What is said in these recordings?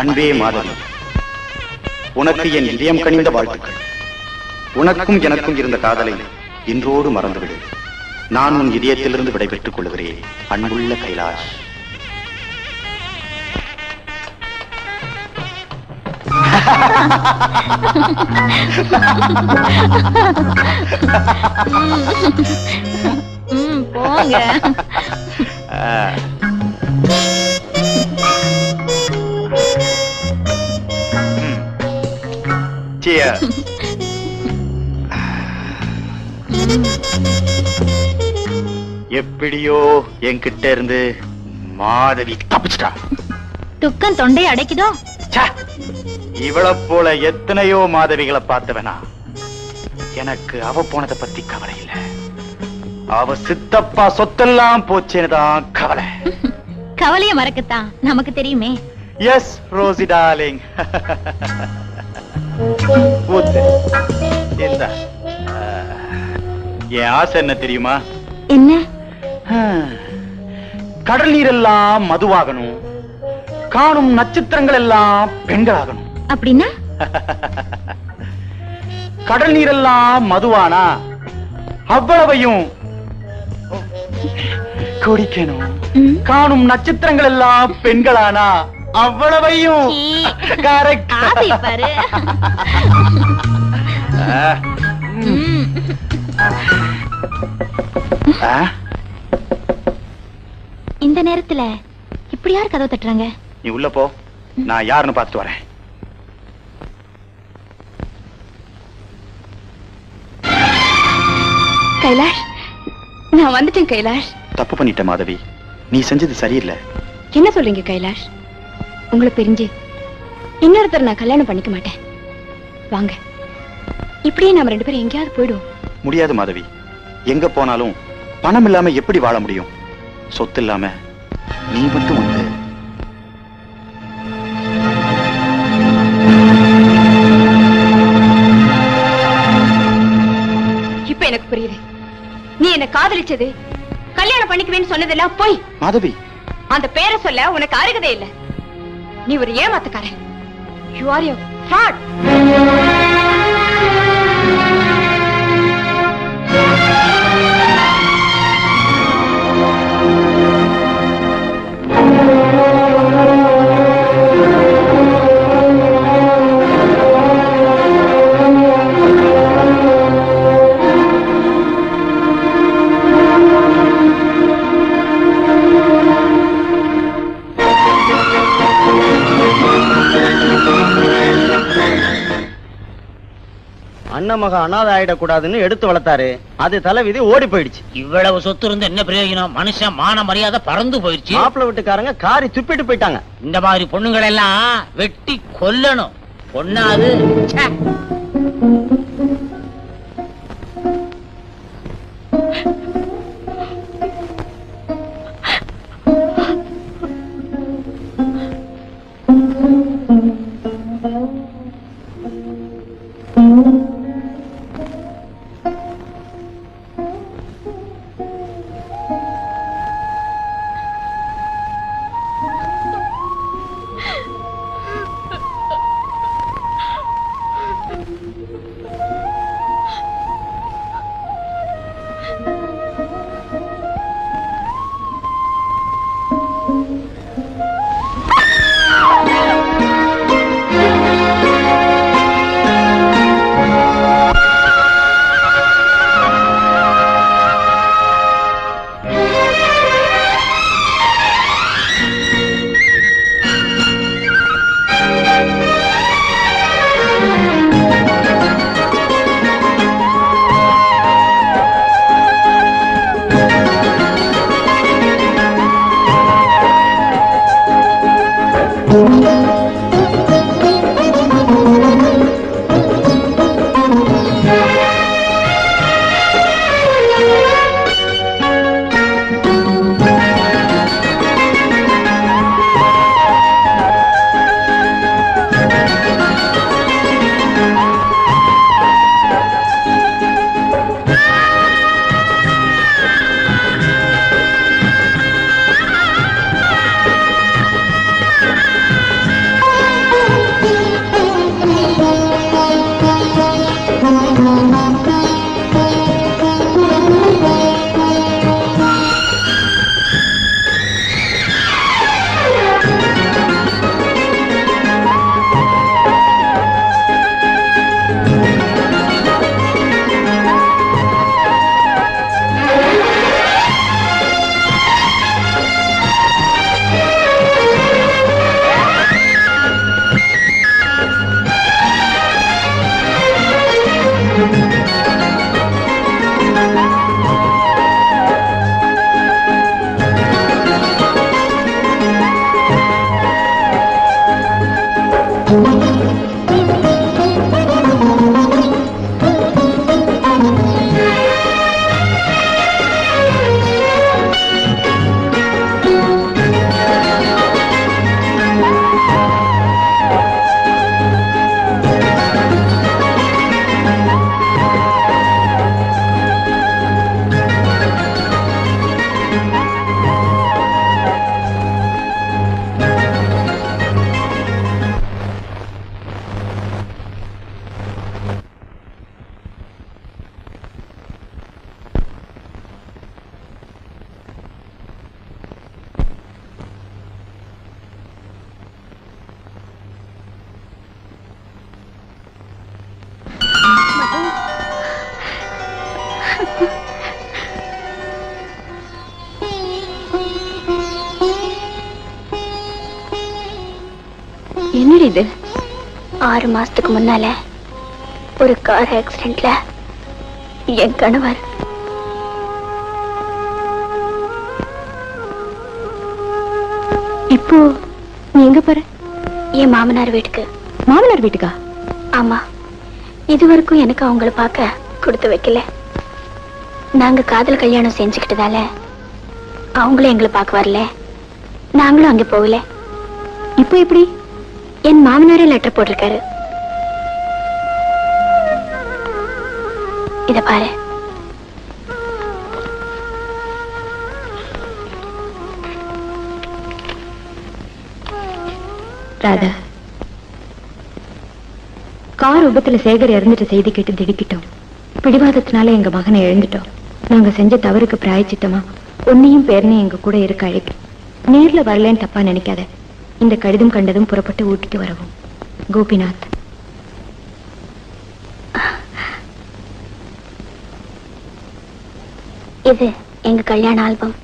அன்பே மாதவி, உனக்கு என் இதயம் கனிந்த வாழ்த்துக்கள். உனக்கும் எனக்கும் இருந்த காதலை இன்றோடு மறந்துவிடு. நான் உன் இதயத்திலிருந்து விடைபெற்றுக் கொள்கிறேன். அன்புள்ள கைலாஷ். போங்க. எப்படியோ என்கிட்ட இருந்து மாதவி தப்பிச்சிட்டா. துக்கம் தொண்டை அடைக்குதோ? இவளை போல எத்தனையோ மாதவிகளை பார்த்தவனா. எனக்கு அவ போனதை பத்தி கவலை இல்ல. அவ சித்தப்பா சொத்தெல்லாம் போச்சேன்னுதான் கவலை. கவலைய மறக்கத்தான் நமக்கு தெரியுமே. S Rousey darling. என் ஆசை என்ன தெரியுமா? என்ன? கடல் நீர் எல்லாம் மதுவாகணும், காணும் நட்சத்திரங்கள் எல்லாம் பெண்களாகணும். அப்படின்னா? கடல் நீர் எல்லாம் மதுவானா அவ்வளவையும் குடிக்கணும், காணும் நட்சத்திரங்கள் எல்லாம் பெண்களானா அவ்வளவையும். இந்த நேரத்துல இப்படி யார் கதவு தட்டுறாங்க? நீ உள்ள போ, நான் யாருன்னு பார்த்துட்டு வரேன். கைலாஷ், நான் வந்துட்டேன். கைலாஷ், தப்பு பண்ணிட்ட மாதவி. நீ செஞ்சது சரியில்லை. என்ன சொல்றீங்க கைலாஷ்? உங்களை பிரிஞ்சு இன்னொருத்தர் நான் கல்யாணம் பண்ணிக்க மாட்டேன். வாங்க, இப்படியே நாம ரெண்டு பேரும் எங்கேயாவது போயிடுவோம். முடியாது மாதவி. எங்க போனாலும் பணம் இல்லாம எப்படி வாழ முடியும்? சொத்து இல்லாம நீ மட்டும் வந்து. இப்ப எனக்கு புரியுது. நீ என்ன காதலிச்சது, கல்யாணம் பண்ணிக்குவேன்னு சொன்னதெல்லாம் போய். மாதவி, அந்த பேரை சொல்ல உனக்கு அருகதே இல்ல. நீ ஒரு ஏமாத்துக்காரன். You are a fraud. அண்ணமக அனாதை ஆயிடக்கூடாதுன்னு எடுத்து வளர்த்தாரு. அது தலைவிதி ஓடி போயிடுச்சு. இவ்வளவு சொத்து இருந்து என்ன பிரயோஜனம்? மனுஷன் மான மரியாதை பறந்து போயிடுச்சு. மாப்பிள்ளை வீட்டுக்காரங்க காரி துப்பிட்டு போயிட்டாங்க. இந்த மாதிரி பொண்ணுங்களை எல்லாம் வெட்டி கொல்லணும். பொண்ணாது என்னடி இது? 6 மாசத்துக்கு முன்னால ஒரு கார் ஆக்சிடென்ட்ல என் கணவர் இப்போ நீ எங்க போற? என் மாமனார் வீட்டுக்கு. மாமனார் வீட்டுக்கா? ஆமா, இதுவரைக்கும் எனக்கு அவங்கள பார்க்க கொடுத்து வைக்கல. நாங்க காதல் கல்யாணம் செஞ்சுக்கிட்டதால அவங்களும் எங்களை பார்க்க வரல, நாங்களும் அங்க போகல. இப்போ எப்படி? என் மாமனாரே லெட்டர் போட்டிருக்காரு. இத பாரு. ராதா, கார் விபத்துல சேகர் இறந்துட்டு செய்தி கேட்டு திடுக்கிட்டோம். பிடிவாதத்தினால எங்க மகனை இழந்துட்டோம். நாங்க செஞ்ச தவறுக்கு பிராயச்சித்தமா உன்னையும் பேரனையும் எங்க கூட இருக்க அழைக்கும். நேர்ல வரலன்னு தப்பா நினைக்காத. இந்த கடிதம் கண்டதும் புறப்பட்டு ஊட்டிக்கு வரவும். கோபிநாத். இது எங்க கல்யாண ஆல்பம்.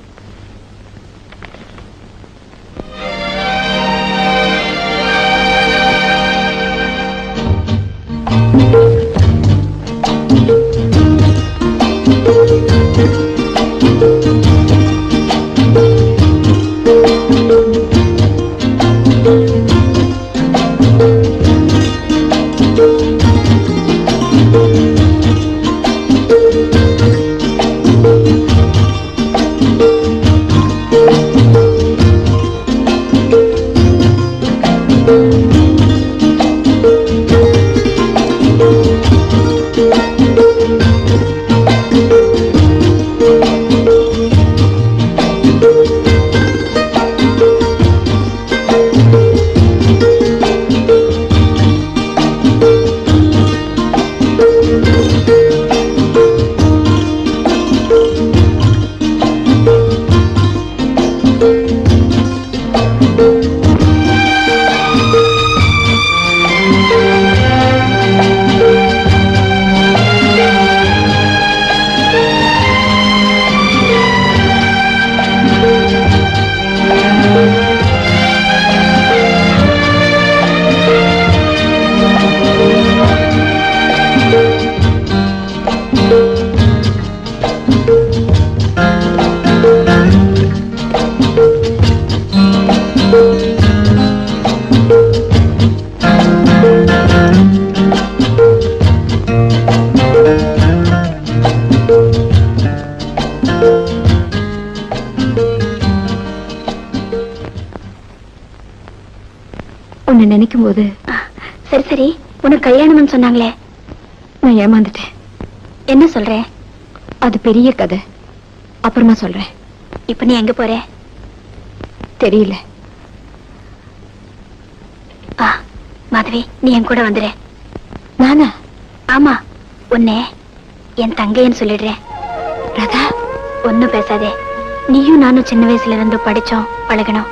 உன்னை நினைக்கும் போது சரி சரி, உனக்கு கல்யாணம்னு சொன்னாங்களே, நான் ஏமாந்துட்டேன். என்ன சொல்றேன்? அது பெரிய கதை, அப்புறமா சொல்றேன். இப்ப நீ எங்க போற? தெரியல. மாதவி, நீ என் கூட வந்துரு. நானா? ஆமா, உன்னை என் தங்கைன்னு சொல்லிடுறேன். ராதா, ஒன்னும் பேசாதே. நீயும் நானும் சின்ன வயசுல இருந்து படிச்சோம், பழகணும்.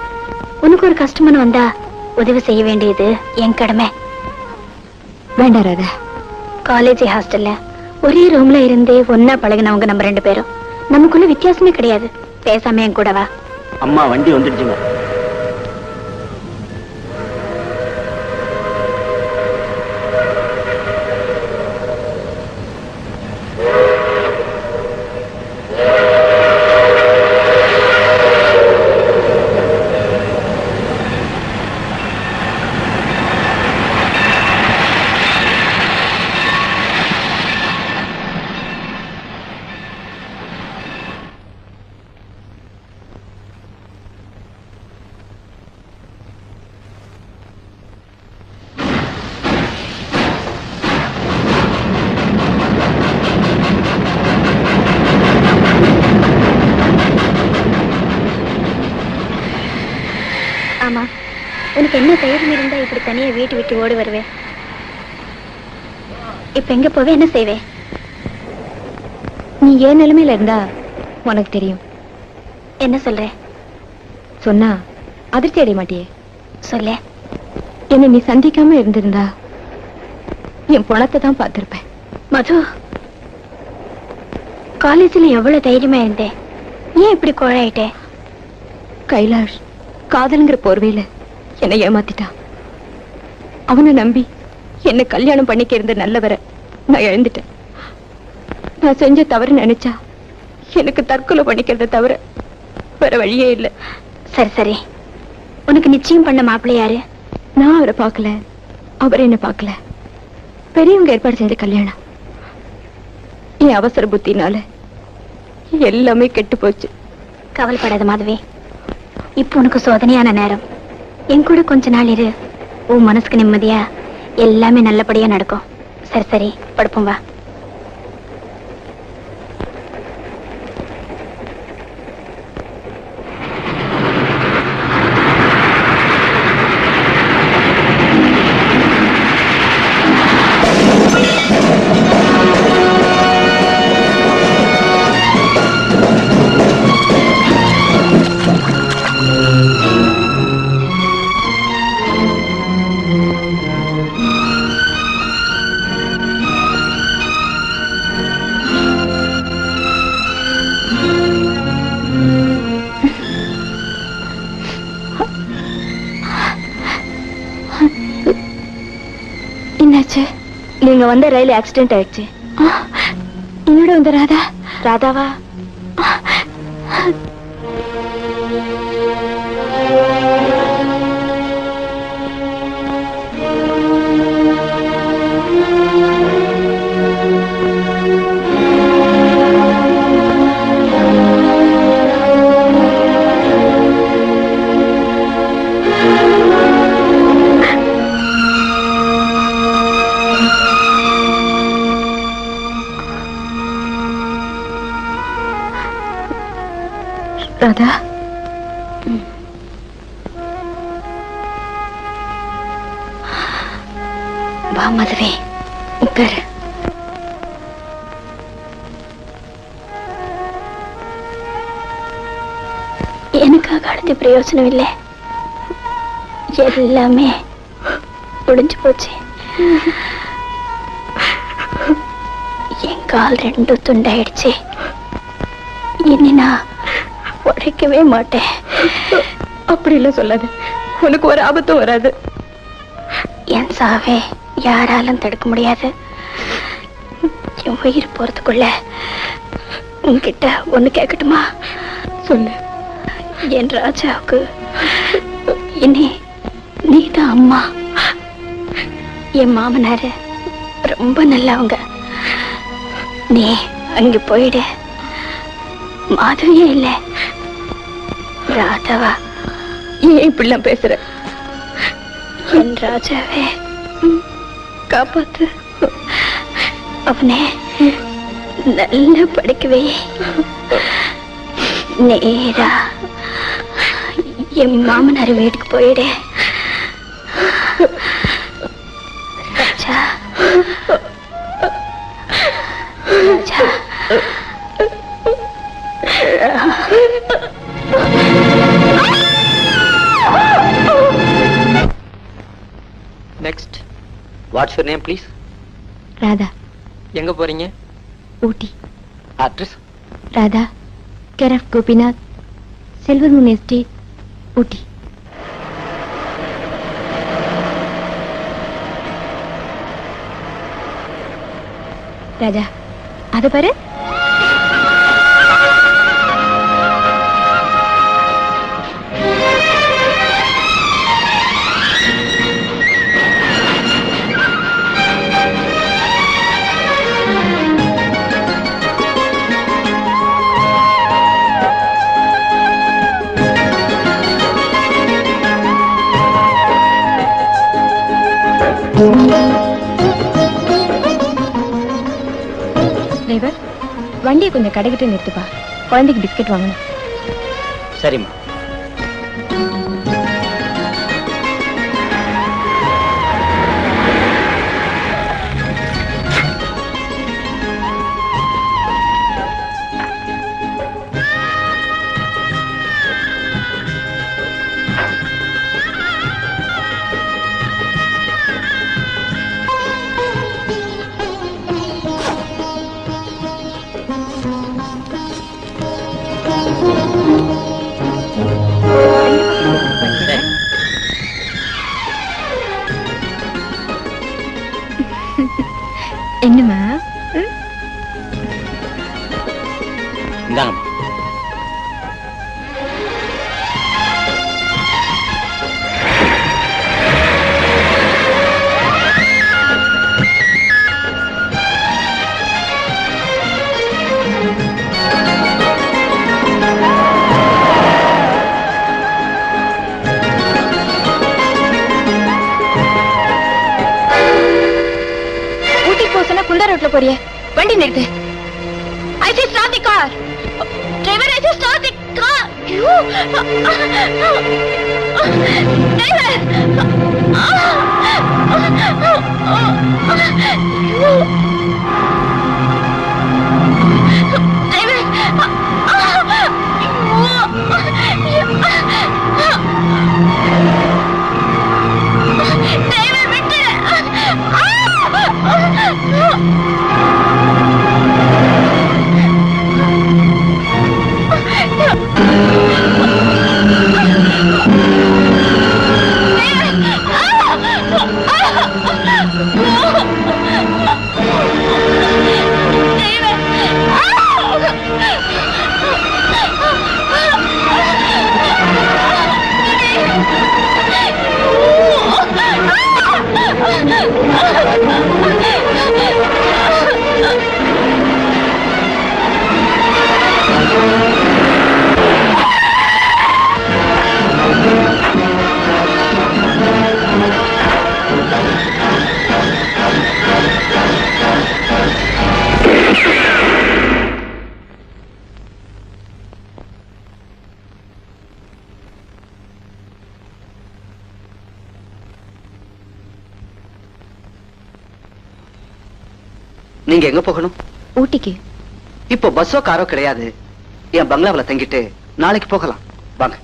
உனக்கு ஒரு கஷ்டம்னு வந்தா உதவி செய்ய வேண்டியது என் கடமை. வேண்டாம் ராதா. காலேஜ் ஹாஸ்டல்ல ஒரே ரூம்ல இருந்தே ஒன்னா பழகினவங்க நம்ம 2 பேரும். நமக்குள்ள வித்தியாசமே கிடையாது. பேசாம என் கூட வா. அம்மா, வண்டி வந்துடுச்சுங்க. உனக்கு என்ன தைரியம் இருந்தா இப்படி தனியா வீட்டு விட்டு ஓடி வருவே? இப்ப எங்க போவே, என்ன செய்வே? நீ ஏன் நிலைமையில இருந்தா உனக்கு தெரியும். என்ன சொல்ற? சொன்னா அதிர்ச்சி அடைய மாட்டியே. சொல்ல. என்ன நீ சந்திக்காம இருந்திருந்தா என் பணத்தை தான் பார்த்திருப்பேன். மது, காலேஜ்ல எவ்வளவு தைரியமா இருந்தேன், ஏன் இப்படி கோழாயிட்டே? கைலாஷ் காதல்ங்கிற போர்வையில என்னை ஏமாத்திட்டான். அவனை நம்பி என்ன கல்யாணம் பண்ணிக்க இருந்த நல்லவரை நான் இழந்துட்டேன். நான் செஞ்ச தவறு நினைச்சா எனக்கு தற்கொலை பண்ணிக்கிறத தவிர வேற வழியே இல்லை. சரி சரி, உனக்கு நிச்சயம் பண்ண மாப்பிள்ளை யாரு? நான் அவரை பார்க்கல, அவர் என்ன பார்க்கல. பெரியவங்க ஏற்பாடு செஞ்ச கல்யாணம். என் அவசர புத்தினால எல்லாமே கெட்டு போச்சு. கவலைப்படாத மாதவி, இப்ப உனக்கு சோதனையான நேரம். என் கூட கொஞ்ச நாள் இரு, உன் மனசுக்கு நிம்மதியா எல்லாமே நல்லபடியா நடக்கும். சரி சரி, படுப்போம் வா. என்னாச்சு? நீங்க வந்த ரயில் ஆக்சிடென்ட் ஆயிடுச்சு. என்னோட வந்த ராதா? ராதாவா? ராதா, வா மதுவே, உட்காரு. எனக்காக அழுது பிரயோஜனம் இல்லை, எல்லாமே முடிஞ்சு போச்சு. என் கால் ரெண்டும் துண்டாயிடுச்சு. இனி நான் உழைக்கவே மாட்டேன். அப்படி இல்ல சொல்லாது, உனக்கு ஒரு ஆபத்தும் வராது. என் சாவே யாராலும் தடுக்க முடியாது. என் உயிர் போறதுக்குள்ள உன்கிட்ட ஒண்ணு கேட்கட்டுமா? சொல்லு. என் ராஜாவுக்கு இனி நீதான் அம்மா. என் மாமனாரு ரொம்ப நல்லவங்க. நீ அங்க போயிடு. மாதவியே இல்ல, ராதாவா. ஏன் இப்படிலாம் பேசுற? என் ராஜாவே காப்பாத்து. அவனே நல்ல படிக்கவே. நேரா என் மாமனார் வீட்டுக்கு போயிடு. Raja, Raja. Next. What's your name please? Radha. எங்க போறீங்க? Ooty. Address? Radha, care of Gopinath, silver moon estate, Ooty. Raja, அது பாரு. டிரைவர், வண்டியை கொஞ்சம் கடைக்கிட்டு நிறுத்துப்பா. குழந்தைக்கு பிஸ்கட் வாங்கணும். சரிம்மா. வேகத்துல போறிய? வண்டி நிறுத்து. I just start the car. Driver, I just start the car. You. Driver. நீங்க எங்க போகணும்? ஊட்டிக்கு. இப்போ பஸ்ஸோ காரோ கிடையாது. என் பங்களாவில தங்கிட்டு நாளைக்கு போகலாம். வாங்க.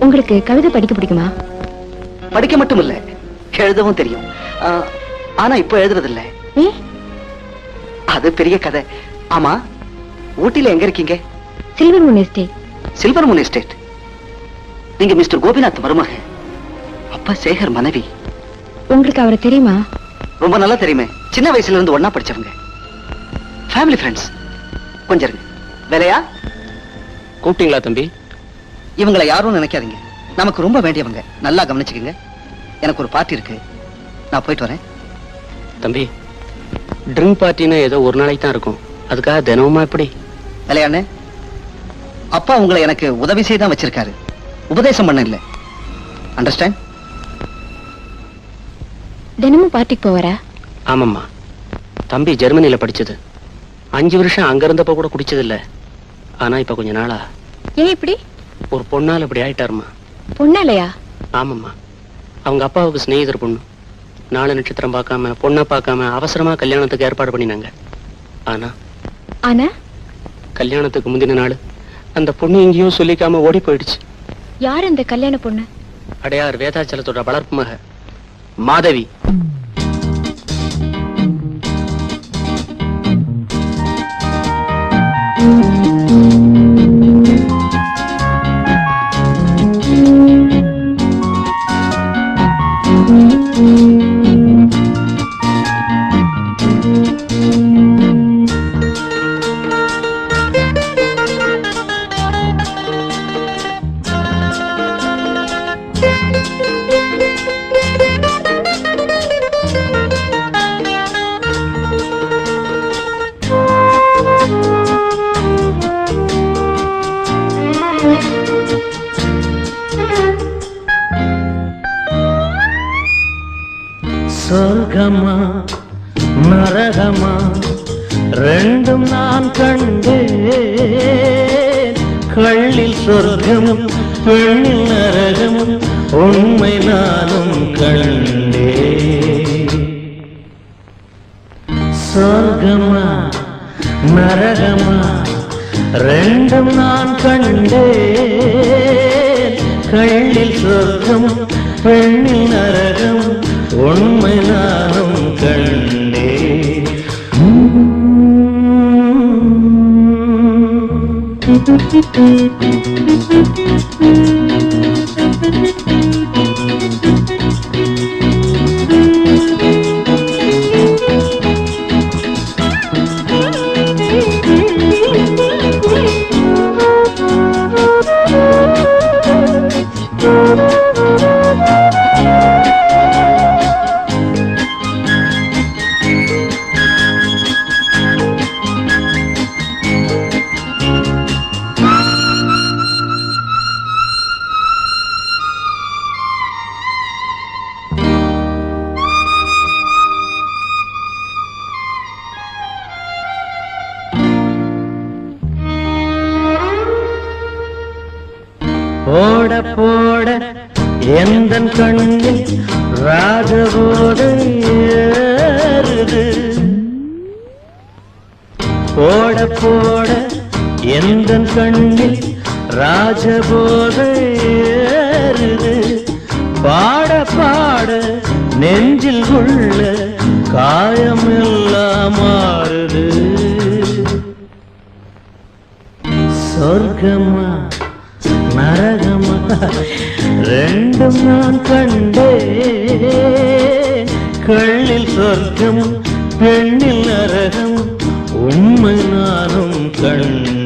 உங்களுக்கு கவிதை படிக்க பிடிக்குமா? படிக்க மட்டும் இல்ல, எழுதவும் தெரியும். ஆனா இப்ப எழுதுறதில்ல. அது பெரிய கதை. ஆமா, ஊட்டில எங்க இருக்கீங்க? Silver moon estate. Silver moon estate. நீங்க மிஸ்டர் கோபிநாத் மருமக, அப்பா சேகர் மனைவி. உங்களுக்கு அவரை தெரியுமா? ரொம்ப நல்லா தெரியுமே. சின்ன வயசுல இருந்து ஒன்னா படிச்சவங்க. Family friends. கொஞ்சம் இருங்க. வேலையா? கூப்பிட்டீங்களா தம்பி? இவங்களை யாரும் நினைக்காதீங்க, நமக்கு ரொம்ப வேண்டியவங்க. நல்லா கவனிச்சுக்கங்க. எனக்கு ஒரு பார்ட்டி இருக்கு, நான் போயிட்டு வரேன். தம்பி, ட்ரிங்க் பார்ட்டின்னு ஏதோ ஒரு நாளைக்கு தான் இருக்கும், அதுக்காக தினமுமா எப்படி? விளையாண்ணே, அப்பா உங்களை எனக்கு உதவி செய்ய தான் வச்சிருக்காரு, உபதேசம் பண்ண இல்ல. அண்டர்ஸ்டாண்ட்? தினமும் பார்ட்டிக்கு போவாரா? ஆமாம்மா, தம்பி ஜெர்மனியில படிச்சது. 5 வருஷம் அங்க இருந்தப்ப கூட குடிச்சது இல்ல. ஆனா இப்ப கொஞ்ச நாளா. ஏன் இப்படி? ஒரு பொண்ணால் இப்படி ஆயிட்டாருமா. பொண்ணாலையா? ஆமாம்மா, அவங்க அப்பாவுக்கு சிநேகிதர் பொண்ணு. 4 நட்சத்திரம் பார்க்காம, பொண்ணை பார்க்காம அவசரமா கல்யாணத்துக்கு ஏற்பாடு பண்ணினாங்க. ஆனா கல்யாணத்துக்கு முந்தின நாள் அந்த பொண்ணு எங்கேயும் சொல்லிக்காம ஓடி போயிடுச்சு. யார் அந்த கல்யாண பொண்ணு? அடையார் வேதாச்சலத்தோட வளர்ப்பு மக மாதவி. சொர்க்கமா நரகமா ரெண்டும் நான் கண்டேன். கள்ளில் சொர்க்கமும் பெண்ணில் நரகமும் உண்மை நானும் கண்டேன். சொர்க்கமா நரகமா ரெண்டும் நான் கண்டேன். கள்ளில் சொர்க்கம் பெண்ணில் நரகம் உண்மை நானும் கண்டே. போட போட எந்தன் கண்ணில் ராஜபோதை ஏறுது. போட போட எந்தன் கண்ணில் ராஜபோதை ஏறுது. பாட பாட நெஞ்சில் உள்ள காயமெல்லாம் மாறுது. சொர்க்கமா நரகமா ரெண்டும் நான் கண்டேன். கள்ளில் சொர்க்கம் பெண்ணில் நரகம் உண்மை நானும் கண்டேன்.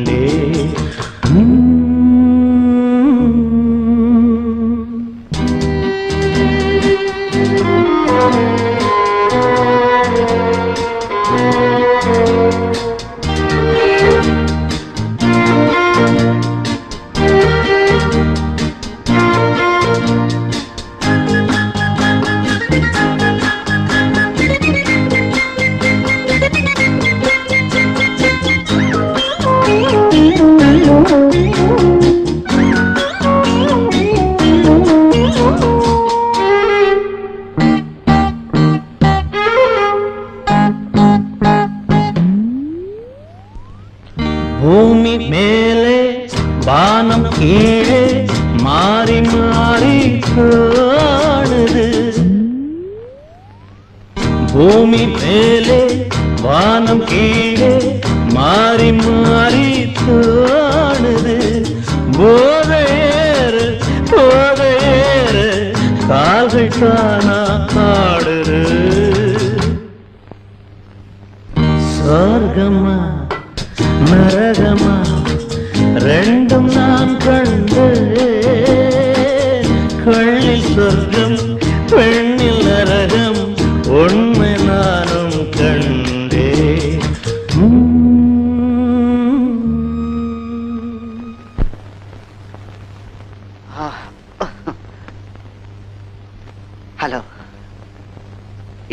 பூமி மேலே வானம் கீழே மாறி மாறி காணுது. பூமி மேலே வானம் கீழே மாறி மாறி காணுது. போதையேறு போதையேறு கால்கள் தானா ஆடுது. சொர்க்கமா நரகமா ரெண்டும் நான் கண்டேன். கள்ளில் சொர்க்கம் பெண்ணில் நரகம் உண்மை நானும் கண்டேன். ஹலோ,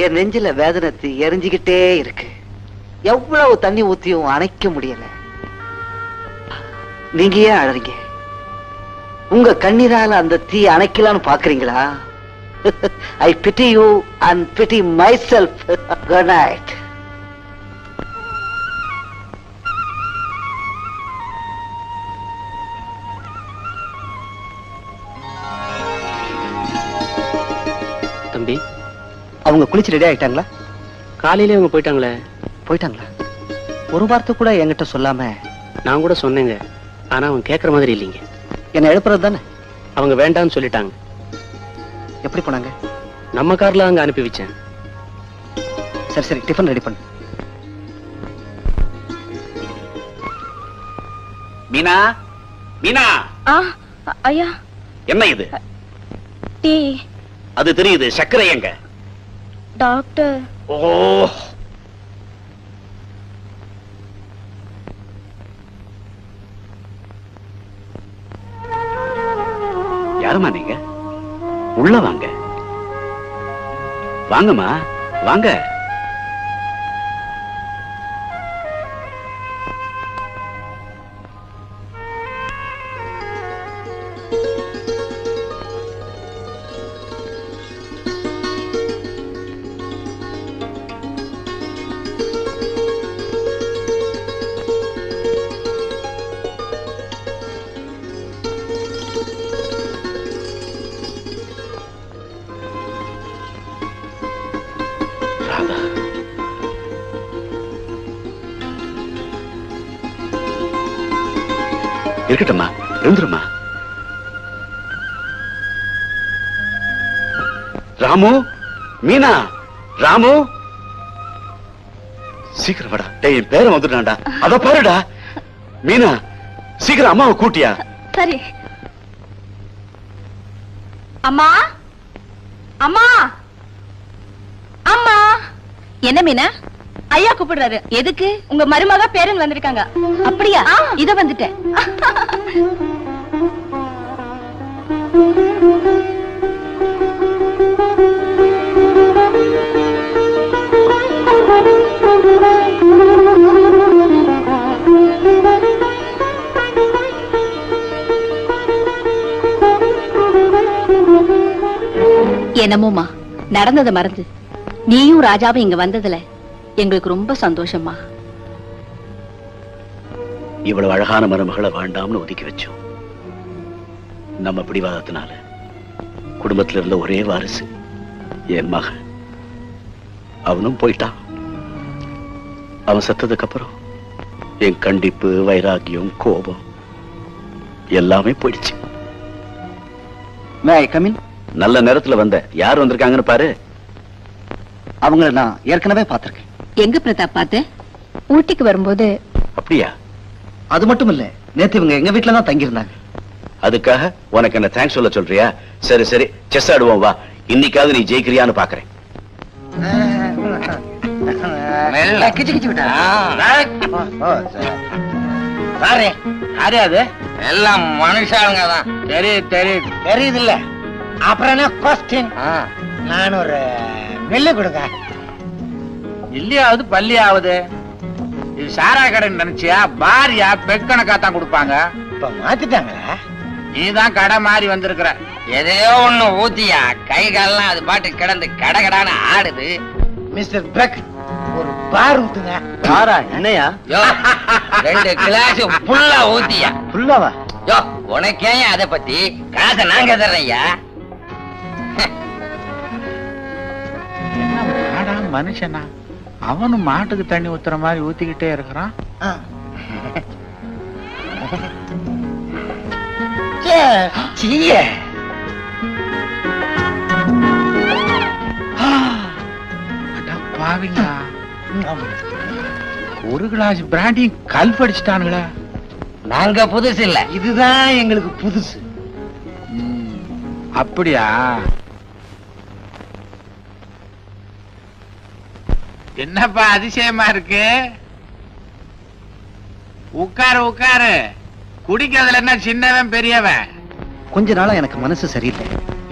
என் நெஞ்சில வேதனை எரிஞ்சுக்கிட்டே இருக்கு. எவ்வளவு தண்ணி ஊத்தியும் அணைக்க முடியல. நீங்க ஏன் அழறீங்க? உங்க கண்ணீரால அந்த தீ அணைக்கலான்னு பாக்குறீங்களா? I pity you and pity myself. Good night. தம்பி, அவங்க குளிச்சு ரெடி ஆயிட்டாங்களா? காலையிலே அவங்க போயிட்டாங்களே. போயிட்டாங்களா? ஒரு வார்த்தை கூட என்கிட்ட சொல்லாம. நான் கூட சொன்னேங்க, ஆனா அவங்க கேட்கற மாதிரி இல்லைங்க. என்ன எழுப்புறது தானே? அவங்க வேண்டாம்னு சொல்லிட்டாங்க. எப்படி போனாங்க? நம்ம கார்ல அங்க அனுப்பி வச்சேன். சரி சரி, டிஃபன் ரெடி பண்ணு. மீனா, மீனா. ஐயா, என்ன இது? டீ. அது தெரியுது, சர்க்கரை எங்க? டாக்டர். ஓ, யாருமா நீங்க? உள்ள வாங்க. வாங்கம்மா வாங்க. இருக்கட்டும்மா, இருந்துருமா. ராமு, மீனா, ராமு, சீக்கிரம் வாடா. டேய், என் பேரை வந்துட்டான்டா. அத பாருடா. மீனா, சீக்கிரம் அம்மாவை கூட்டியா. சரி. அம்மா, அம்மா, அம்மா. என்ன மீனா? ஐயா கூப்பிடுறாரு. எதுக்கு? உங்க மருமக பேரன் வந்திருக்காங்க. அப்படியா? இத வந்துட்டேன். என்னமோமா நடந்ததை மறந்து நீயும் ராஜாவும் இங்க வந்ததுல எங்களுக்கு ரொம்ப சந்தோஷமா. இவ்வளவு அழகான மருமகளை வேண்டாம்னு ஒதுக்கி வச்சோம். நம்ம பிடிவாதத்தினால குடும்பத்துல இருந்த ஒரே வாரிசு என் மகன், அவனும் போயிட்டான். அவன் செத்ததுக்கு அப்புறம் என் கண்டிப்பு, வைராகியம், கோபம் எல்லாமே போயிடுச்சு. நல்ல நேரத்துல வந்த. யார் வந்திருக்காங்கன்னு பாரு. அவங்கள நான் ஏற்கனவே பார்த்திருக்கேன். எங்க பிரதாப் பார்த்த? ஊட்டிக்கு வரும்போது. அப்படியா? அது மட்டும் இல்ல, நேத்து இவங்க எங்க வீட்டுல தான் தங்கியிருந்தாங்க. அதுக்காக உனக்கு என்ன தேங்க்ஸ் சொல்ல சொல்றியா? சரி சரி, செஸ் ஆடுவோம் வா. இன்னைக்காவது நீ ஜெயிக்கிறியான்னு பாக்குறேன். எல்லாம் மனுஷாளுங்க தான். தெரியுது இல்ல? அப்புறம் என்ன கொஸ்டின்? நான் ஒரு நெல்லு கொடுங்க. இல்லையாவது பள்ளியாவது. இது சாரா கடைன்னு நினைச்சியா? பாரியா பெக்கணக்கா தான் கொடுப்பாங்க. இப்ப மாத்திட்டாங்களா? நீதான் கடை மாறி வந்திருக்கிற. எதையோ ஒண்ணு ஊத்தியா கை கால்லாம் அது பாட்டு கிடந்து கடகடான்னு ஆடுது. மிஸ்டர் பெக், ஒரு பார் ஊத்துங்க. யாரா? என்னையா? யோ, 2 கிளாஸ் புல்லா ஊத்தியா. ஃபுல்லாவா? யோ, உனக்கே அத பத்தி காசை நாங்க தர்றையா. மனுஷனா அவனும் மாட்டுக்கு தண்ணி ஊத்துற மாதிரி ஊத்திக்கிட்டே இருக்கிறான். பாவிங்களா, ஒரு கிளாஸ் பிராண்டியும் கல் படிச்சுட்டானுங்களா? நாங்க புதுசு இல்ல, இதுதான் எங்களுக்கு புதுசு. அப்படியா? என்னப்பா அதிசயமா இருக்கு? உட்காரு உட்காரு. குடிக்கிறதுல என்ன சின்னவன் பெரியவன்? கொஞ்ச நாளா எனக்கு மனசு சரியில்லை.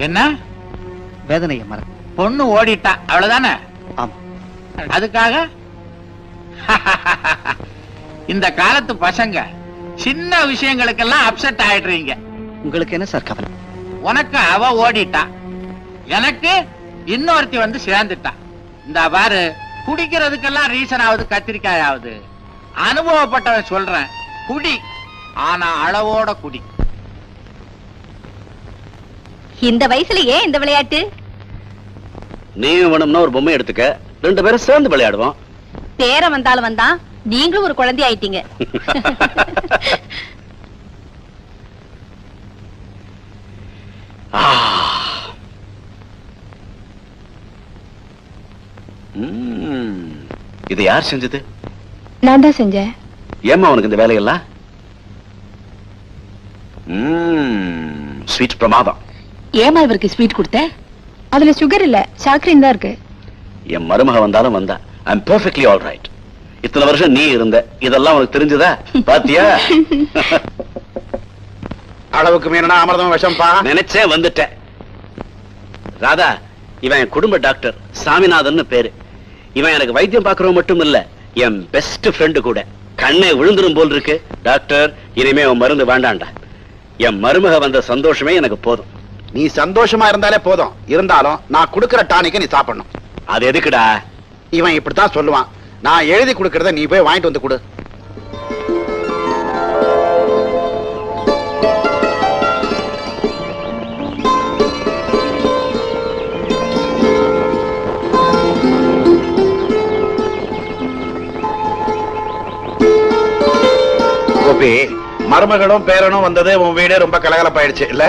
என்ன? வேதனைய மற. பொண்ணு ஓடிட்டா, அவ்வளவுதானே? ஆமா. அதுக்காக இந்த காலத்து பசங்க சின்ன விஷயங்களுக்கெல்லாம் அப்செட் ஆயிடுறீங்க. உங்களுக்கு என்ன சார் கவலை? உனக்கு அவ ஓடிட்டா, எனக்கு இன்னொருத்தி வந்து சேர்ந்துட்டா. இந்த பாரு, குடிக்கிறதுக்கெல்லாம் ரீசன் ஆகுது, கத்திரிக்காய் ஆகுது. அனுபவப்பட்டவன் சொல்றேன், குடி, ஆனா அளவோட குடி. இந்த வயசுல ஏன் இந்த விளையாட்டு? நீ வேணும்னா ஒரு பொம்மை எடுத்துக்க, 2 பேரும் சேர்ந்து விளையாடுவோம். பேர வந்தாலும் வந்தான், நீங்களும் ஒரு குழந்தை ஆயிட்டீங்க. இது யார் செஞ்சது? நான் தான் செஞ்சேன். ஏம்மா உனக்கு இந்த வேலையெல்லாம்? ஸ்வீட் பிரமாதம். ஏமா இவருக்கு ஸ்வீட் கொடுத்த? அதுல சுகர் இல்ல, சாக்ரீன் தான் இருக்கு. என் மருமக வந்தாலும் வந்தா, ஐ அம் பெர்ஃபெக்ட்லி ஆல் ரைட். இத்தனை வருஷம் நீ இருந்த, இதெல்லாம் உனக்கு தெரிஞ்சதா? பாத்தியா? அளவுக்கு மீறினா அமிர்தம் விஷம்பா. நினைச்சேன், வந்துட்டேன். ராதா, இவன் என் குடும்ப டாக்டர், சாமிநாதன் பேரு. இவன் எனக்கு வைத்தியம் பார்க்கறவன் மட்டும் இல்ல, என் பெஸ்ட் ஃப்ரெண்டு கூட. கண்ணை விழுந்துரும் போல் இருக்கு. டாக்டர், இனிமே உன் மருந்து வேண்டாண்டா. என் மருமக வந்த சந்தோஷமே எனக்கு போதும். நீ சந்தோஷமா இருந்தாலே போதும். இருந்தாலும் நான் கொடுக்கிற டானிக்க நீ சாப்பிடணும். அது எதுக்குடா? இவன் இப்படித்தான் சொல்லுவான். நான் எழுதி கொடுக்கறத நீ போய் வாங்கிட்டு வந்து கொடு. கோபி, மருமகளும் பேரனும் வந்தது உன் வீடு ரொம்ப கலகலப்பாயிடுச்சு இல்ல?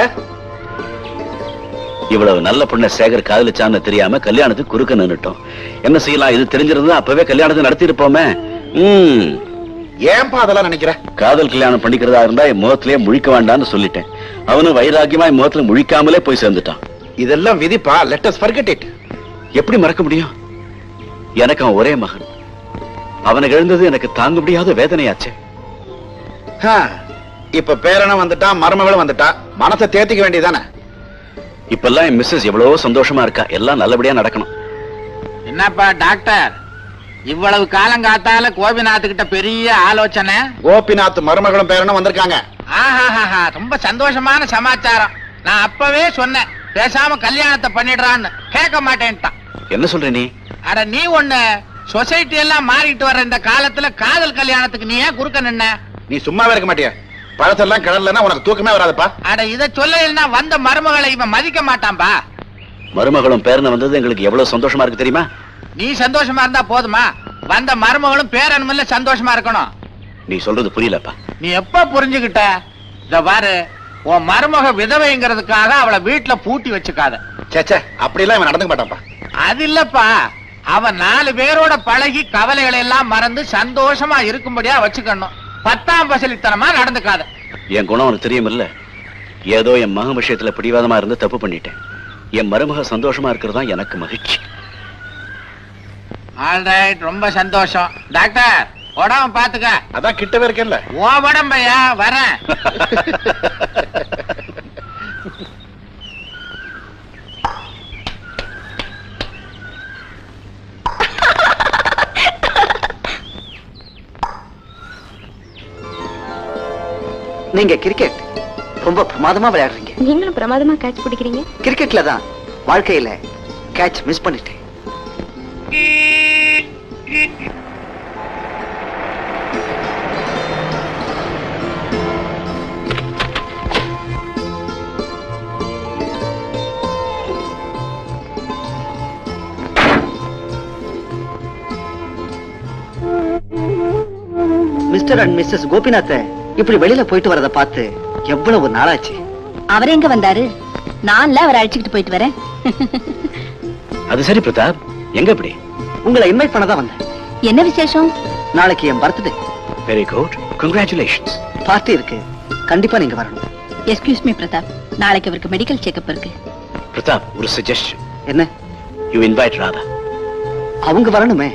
இவ்வளவு நல்ல பொண்ணை சேகர் காதலிச்சான்னு தெரியாம கல்யாணத்துக்கு குறுக்க நின்னுட்டோம். என்ன செய்யலாம்? இது தெரிஞ்சிருந்தா அப்பவே கல்யாணத்தை நடத்தி இருப்போமே. ஏன்பா அதெல்லாம் நினைக்கிற? காதல் கல்யாணம் பண்ணிக்கிறதா இருந்தா என் முகத்திலேயே முழிக்க வேண்டாம்னு சொல்லிட்டேன். அவனும் வைராக்கியமா என் முகத்துல முழிக்காமலே போய் சேர்ந்துட்டான். இதெல்லாம் விதிப்பா. Let us forget it. எப்படி மறக்க முடியும்? எனக்கு அவன் ஒரே மகன். அவனுக்கு எழுந்தது எனக்கு தாங்க முடியாத வேதனையாச்சு. இப்ப பேரனும் வந்துட்டா, மருமகளும் வந்துட்டா, மனசை தேத்திக்க வேண்டியதானே? இப்பெல்லாம் என் மிஸ்ஸஸ் எவ்வளவோ சந்தோஷமா இருக்கா. எல்லாம் நல்லபடியா நடக்கணும். என்னப்பா டாக்டர், இவ்வளவு காலம் காத்தால கோபிநாத் கிட்ட பெரிய ஆலோசனை? கோபிநாத் மருமகளும் பேரனும் வந்திருக்காங்க. ஆஹா, ரொம்ப சந்தோஷமான சமாச்சாரம். நான் அப்பவே சொன்னேன், பேசாம கல்யாணத்தை பண்ணிடுறான்னு கேட்க மாட்டேன்ட்டான். என்ன சொல்ற நீ? அட நீ ஒண்ணு, சொசைட்டி எல்லாம் மாறிட்டு வர இந்த காலத்துல காதல் கல்யாணத்துக்கு நீ ஏன் குறுக்க நின்ன? நீ சும்மாவே இருக்க மாட்டியா? பழத்தெல்லாம் கிடலன்னா உனக்கு தூக்கமே வராதுப்பா. அட இத சொல்ல வந்த மருமகளை இவன் மதிக்க மாட்டான்பா. மருமகளும் பேரன வந்தது எங்களுக்கு எவ்வளவு சந்தோஷமா இருக்கு தெரியுமா? நீ சந்தோஷமா இருந்தா போதுமா? வந்த மருமகளும் பேரனும் சந்தோஷமா இருக்கணும். நீ சொல்றது புரியலப்பா. நீ எப்ப புரிஞ்சுகிட்ட? இத பாரு, உன் மருமக விதவைங்கிறதுக்காக அவளை வீட்டுல பூட்டி வச்சுக்காத. சேச்சே, அப்படியெல்லாம் இவன் நடந்துக்க மாட்டான்ப்பா. அது இல்லப்பா, அவன் 4 பேரோட பழகி கவலைகளை எல்லாம் மறந்து சந்தோஷமா இருக்கும்படியா வச்சுக்கணும். 10ஆம் பசலித்தனமா நடந்துக்காத. என் குணம் உனக்கு தெரியும் இல்ல? ஏதோ என் மக விஷயத்துல பிடிவாதமா இருந்து தப்பு பண்ணிட்டேன். என் மருமக சந்தோஷமா இருக்கிறதா எனக்கு மகிழ்ச்சி. ஆல்ரைட், ரொம்ப சந்தோஷம். டாக்டர், உடம்ப பாத்துக்க. அதான் கிட்டவே இருக்கேன்ல. ஓ உடம்பையா வரேன். நீங்க கிரிக்கெட் ரொம்ப பிரமாதமா விளையாடுறீங்க. நீங்களும் பிரமாதமா கேட்ச் பிடிக்கிறீங்க. கிரிக்கெட்ல தான் வாழ்க்கையில கேட்ச் மிஸ் பண்ணிட்டேன். மிஸ்டர் அண்ட் மிஸ்ஸஸ் கோபிநாத் இப்படி வெளியில போயிட்டு வரத பார்த்து எவ்வளவு நாளாச்சு. அவர் எங்க வந்தாரு? நான்ல அவரை அழைச்சிட்டு போயிட்டு வரேன். அது சரி பிரதாப், எங்க இப்படி? உங்களை இன்வைட் பண்ணதான் வந்தேன். என்ன விசேஷம்? நாளைக்கு என் birthday. Very good, congratulations. Party இருக்கு, கண்டிப்பா நீங்க வரணும். எஸ்கியூஸ் மீ பிரதாப், நாளைக்கு அவருக்கு மெடிக்கல் செக்அப் இருக்கு. பிரதாப், ஒரு சஜஷன். என்ன? You invite Radha. அவங்க வரணுமே.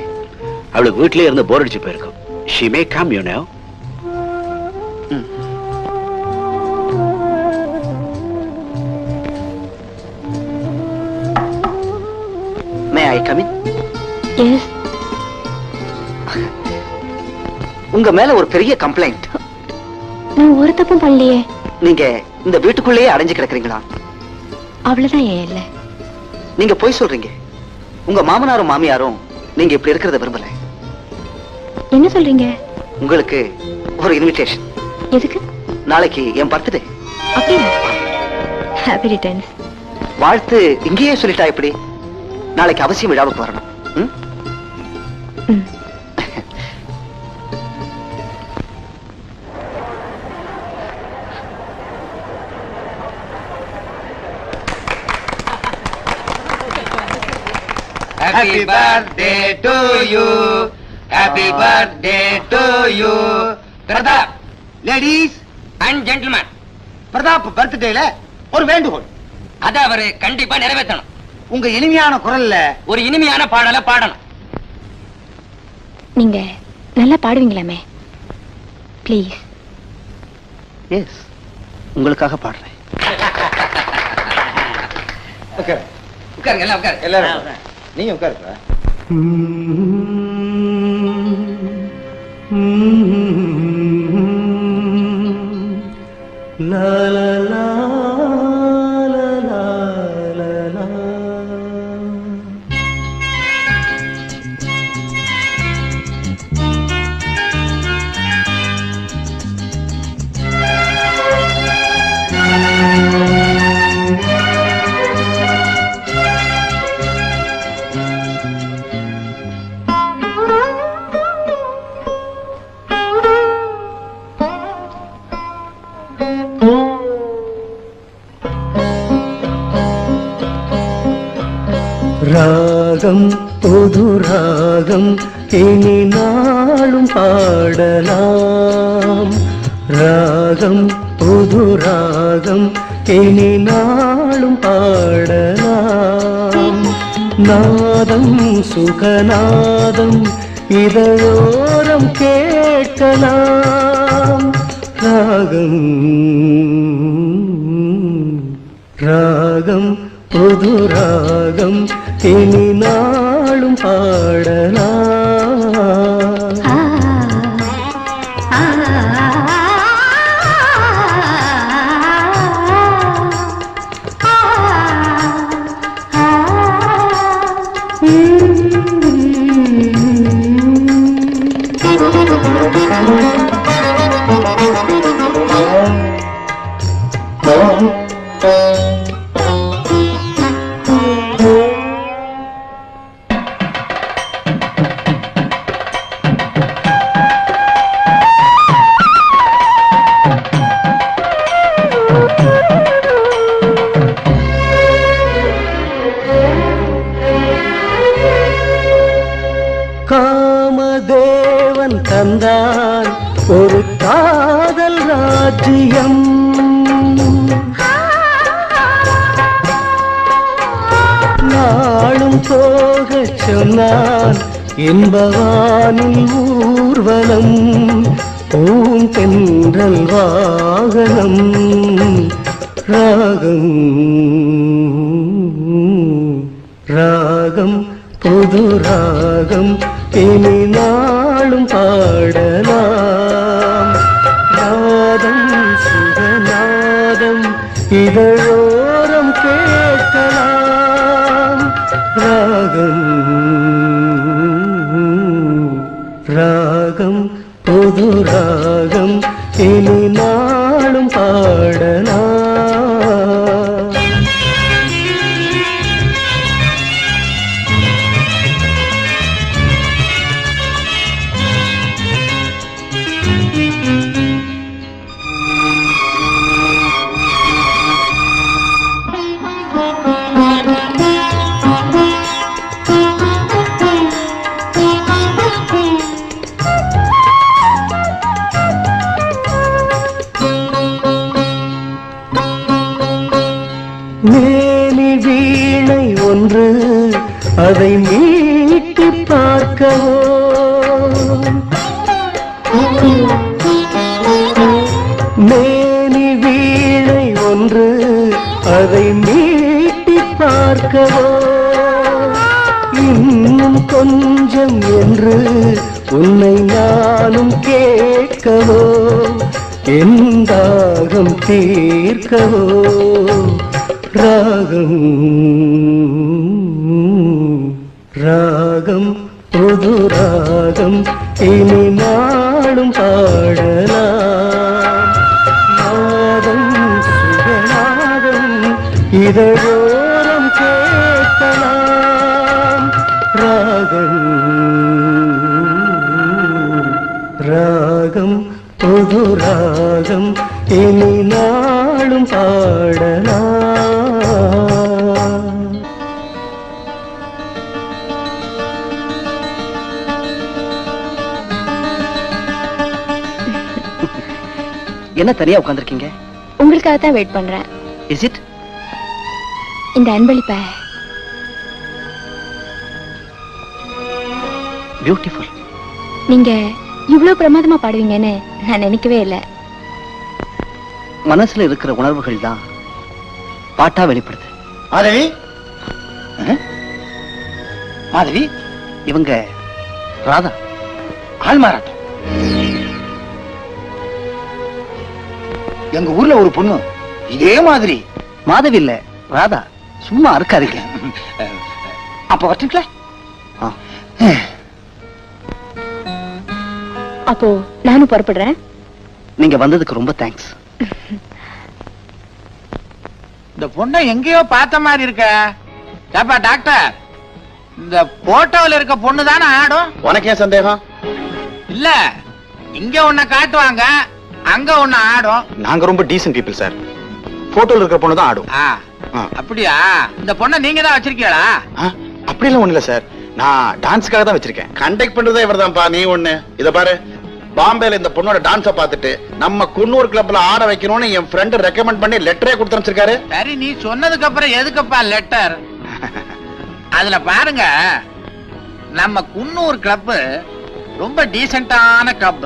அவளுக்கு வீட்லயே இருந்து போர் அடிச்சு போயிருக்கும். She may come, you know. May I come in? Yes. உங்க மேல ஒரு பெரிய கம்ப்ளைண்ட். நான் ஒரு தப்பும் பண்ணலையே. நீங்க இந்த வீட்டுக்குள்ளேயே அடைஞ்சு கிடக்குறீங்களா? அவ்வளவுதான் ஏன் இல்ல. நீங்க போய் சொல்றீங்க. உங்க மாமனாரும் மாமியாரும் நீங்க இப்படி இருக்கிறத விரும்பல. என்ன சொல்றீங்க? உங்களுக்கு ஒரு இன்விடேஷன். எதுக்கு? நாளைக்கு என் பர்த்டே. அப்படியா? Happy returns. வாழ்த்து இங்கேயே சொல்லிட்டா எப்படி? நாளைக்கு அவசியம் விழாவுக்கு வரணும். ம்? ம். Happy birthday to you. Happy birthday to you. Pratap, ladies and gentleman, Pratap பர்த்டேல ஒரு வேண்டுகோள். அத அவரு கண்டிப்பா நிறைவேற்றணும். உங்க இனிமையான குரல்ல ஒரு இனிமையான பாடலை பாடணும். நீங்க நல்லா பாடுவீங்களாமே. ப்ளீஸ். எஸ், உங்களுக்காக பாடுறேன். உட்காருங்க, எல்லாம் உட்காரு. எல்லாரும் நீங்க உட்காருப்பா. La la la la la la la. ராகம் புது ராகம் இனி நாளும் பாடலாம். ராகம் புது ராகம் இனி நாளும் பாடலாம். நாதம் சுகநாதம் இதழோரம் கேட்கலாம். ராகம் ராகம் புது ராகம் இனி நாளும் பாடலாம். காதல் ராஜ்யம். நாளும் போகச் சொன்னான் என்பவானில் ஊர்வலம், பூந்தென்றல் வாகனம், ராகம் ராகம் புது ராகம் இனி நாளும் பாடலாம். நாதம் சுகநாதம் இதழோரம் கேட்கலாம். ராகம் ராகம் புது ராகம் இனி நாளும் பாடலாம். மேனி வீணை ஒன்று அதை மீட்டி பார்க்கவோ, மேனி வீணை ஒன்று அதை மீட்டி பார்க்கவோ, இன்னும் கொஞ்சம் என்று உன்னை நானும் கேட்கவோ, என் தாகம் தீர்க்கவோ. ராகம் ராகம் புது ராகம் இனி நாளும் பாடலாம். நாதம் சுகநாதம் இதழோரம் கேட்கலாம். ராகம் ராகம் புது ராகம் இனி நாளும் பாடலாம். என்ன தனியா உட்கார்ந்திருக்கீங்க? உங்களுக்காக தான் வெயிட் பண்றேன். Is it? இந்த அன்பளிப்ப பியூட்டிஃபுல். நீங்க இவ்வளவு பிரமாதமா பாடுவீங்கன்னு நான் நினைக்கவே இல்லை. மனசுல இருக்கிற உணர்வுகள் தான் பாட்டா வெளிப்படுது. மாதவி, மாதவி, இவங்க ராதா. ஆள் மாறாட்டம். எங்க ஊர்ல ஒரு பொண்ணு இதே மாதிரி. மாதவி இல்ல, ராதா. சும்மா இருக்காதீங்க. அப்ப வரட்டுங்களா? அப்போ நானும் புறப்படுறேன். நீங்க வந்ததுக்கு ரொம்ப தேங்க்ஸ். இந்த பொண்ணை எங்கேயோ பார்த்த மாதிரி இருக்க. ஏப்பா டாக்டர், இந்த போட்டோல இருக்க பொண்ணு தானே ஆடும்? உனக்கு ஏன் சந்தேகம்? இல்ல, இங்க ஒன்ன காட்டுவாங்க, அங்க ஒண்ணு ஆடும். நாங்க ரொம்ப டீசன்ட் பீப்புள் சார். போட்டோல இருக்கிற பொண்ணு தான் ஆடும். அப்படியா? இந்த பொண்ணை நீங்க தான் வச்சிருக்கீங்களா? அப்படிலாம் ஒண்ணு இல்ல சார், நான் டான்ஸ்க்காக தான் வச்சிருக்கேன். கண்டக்ட் பண்றதே இவர்தான்ப்பா. நீ ஒண்ணு இத பாரு, பாம்பேல இந்த பொண்ணோட டான்ஸ பாத்துட்டு நம்ம குன்னூர் கிளப்ல ஆட வைக்கணும்னு என் ஃப்ரெண்ட் ரெக்கமெண்ட் பண்ணி லெட்டரே கொடுத்து அனுப்பிச்சிருக்காரு. சரி, நீ சொன்னதுக்கு அப்புறம் எதுக்குப்பா லெட்டர்? அதுல பாருங்க, நம்ம குன்னூர் கிளப் ரொம்ப டீசென்டான கிளப்.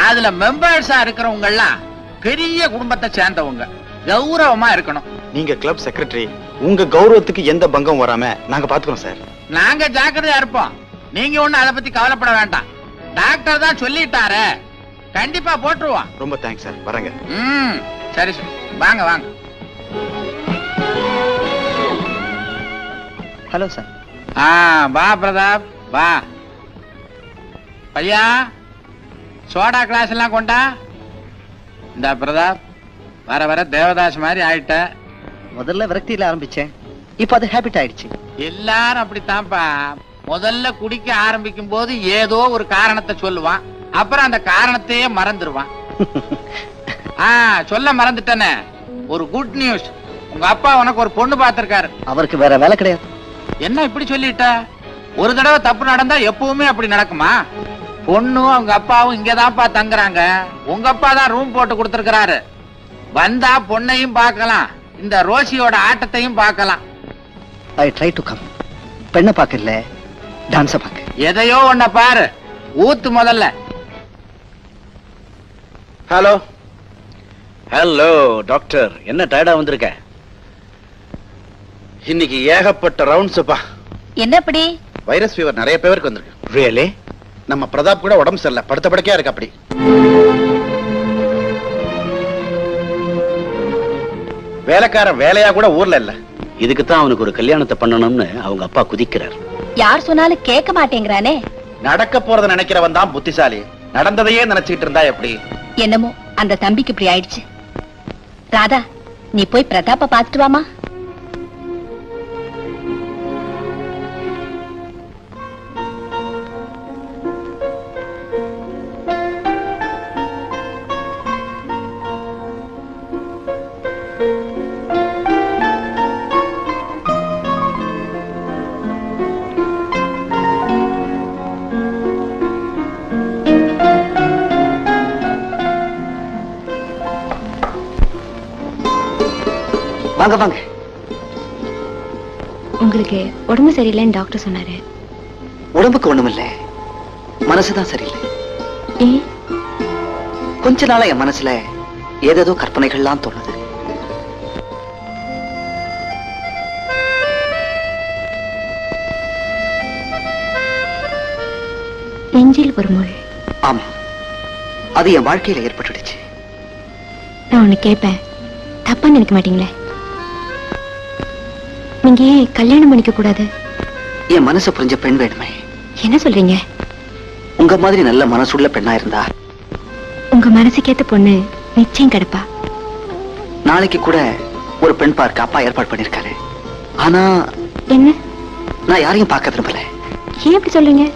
அதுல மெம்பர்ஸா இருக்கிறவங்க எல்லாம் பெரிய குடும்பத்தை சேர்ந்தவங்க, கௌரவமா இருக்கணும். நீங்க கிளப் செக்ரட்டரி, உங்க கௌரவத்துக்கு எந்த பங்கம் வராம நாங்க பாத்துக்கிறோம் சார். நாங்க ஜாக்கிரதையா இருப்போம். நீங்க ஒண்ணு அதை பத்தி கவலைப்பட வேண்டாம். டாக்டர் தான் சொல்லிட்டாரு, கண்டிப்பா போட்டுருவோம். ரொம்ப தேங்க்ஸ் சார். வரேங்க. சரி சரி, வாங்க வாங்க. Hello sir. வா பிரதாப், வா. பையா, சோடா கிளாஸ் எல்லாம் கொண்டா. இந்த பிரதாப், வர வர தேவதாஸ் மாதிரி ஆயிட்ட. முதல்ல விரக்தியில ஆரம்பிச்சேன், இப்ப அது ஹேபிட் ஆயிடுச்சு. எல்லாரும் அப்படித்தான்ப்பா. முதல்ல குடிக்க ஆரம்பிக்கும் போது ஏதோ ஒரு காரணத்தை சொல்லுவான், அப்புறம் அந்த காரணத்தையே மறந்துடுவான். சொல்ல மறந்துட்டேனே, ஒரு குட் நியூஸ். உங்க அப்பா உனக்கு ஒரு பொண்ணு பார்த்திருக்காரு. அவருக்கு வேற வேலை கிடையாது. என்ன இப்படி சொல்லிட்ட? ஒரு தடவை தப்பு நடந்தா எப்பவுமே அப்படி நடக்குமா? பொண்ணும் அவங்க அப்பாவும் இங்கதான்ப்பா தங்குறாங்க. உங்க அப்பா தான் ரூம் போட்டு கொடுத்திருக்கிறாரு. வந்தா பொண்ணையும் பார்க்கலாம், இந்த ரோசியோட ஆட்டத்தையும் பார்க்கலாம். I try to come. பெண்ணை பார்க்கல, டான்ஸை பார்க்க. எதையோ ஒன்ன பாரு, ஊத்து முதல்ல. ஹலோ ஹலோ டாக்டர், என்ன டயர்டா வந்திருக்க? இன்னைக்கு ஏகப்பட்ட ரவுண்ட்ஸ்ப்பா. என்ன அப்படி? வைரஸ் ஃபீவர் நிறைய பேருக்கு வந்திருக்கு. ரியலி? நம்ம பிரதாப் கூட உடம்பு சரியில்லை, படுத்த படுக்கையா இருக்கு. அப்படி வேலைக்காரன் வேலையா கூட ஊர்ல இல்ல. இதுக்கு தான் அவனுக்கு ஒரு கல்யாணத்தை பண்ணணும்னு அவங்க அப்பா குதிக்கிறார். யார் சொன்னாலும் கேட்க மாட்டேங்கிறானே. நடக்க போறத நினைக்கிறவன் தான் புத்திசாலி. நடந்ததையே நினைச்சிட்டு இருந்தா எப்படி? என்னமோ அந்த தம்பிக்கு இப்படி ஆயிடுச்சு. ராதா, நீ போய் பிரதாப்ப பாத்துட்டு வாமா. வாங்க வாங்க. உங்களுக்கு உடம்பு சரியில்லைன்னு டாக்டர் சொன்னாரு. உடம்புக்கு ஒண்ணும் இல்ல, மனசுதான் சரியில்லை. ஏன்? கொஞ்ச நாளா என் மனசுல ஏதேதோ கற்பனைகள்லாம் தோணுது. நெஞ்சில் ஒரு முள். ஆமா, அது என் வாழ்க்கையில ஏற்பட்டுடுச்சு. நான் ஒண்ணு கேட்பேன், தப்பா நினைக்க மாட்டீங்களே? நீங்க ஏன் கல்யாணம் பண்ணிக்க கூடாது? என் மனசை புரிஞ்ச பெண் வேணுமே. என்ன சொல்றீங்க? உங்க மாதிரி நல்ல மனசுள்ள பெண்ணா இருந்தா உங்க மனசுக்கேத்த பொண்ணு நிச்சயம் கிடைப்பா. நாளைக்கு கூட ஒரு பெண் பார்க்க அப்பா ஏற்பாடு பண்ணிருக்காரு. ஆனா என்ன? நான் யாரையும் பார்க்க விரும்பல. ஏன் இப்படி சொல்றீங்க?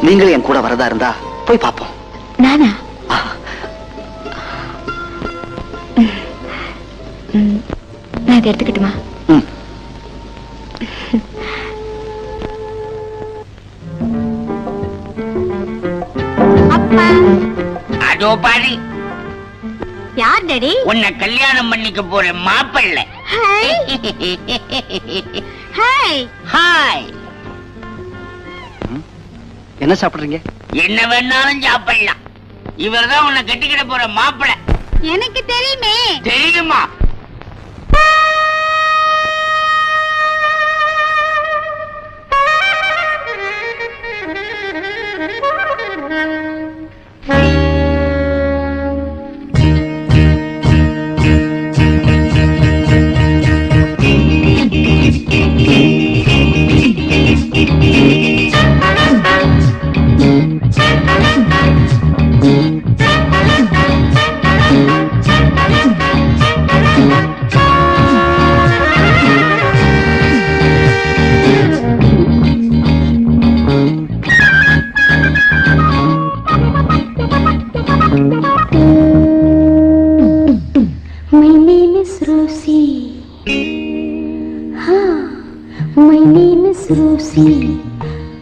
நீங்களும் என் கூட வரதா இருந்தா போய் பார்ப்போம். நானா? நான் இதை எடுத்துக்கிட்டுமா? அதோ பாரு, யார் டாடி? உன்னை கல்யாணம் பண்ணிக்க போற மாப்பிள்ளை. ஹாய். ஹாய். என்ன சாப்பிடுறீங்க? என்ன வேணாலும் சாப்பிடலாம். இவர்தான் உன்னை கட்டிக்கிட போற மாப்பிள்ளை. எனக்கு தெரியுமே. தெரியுமா?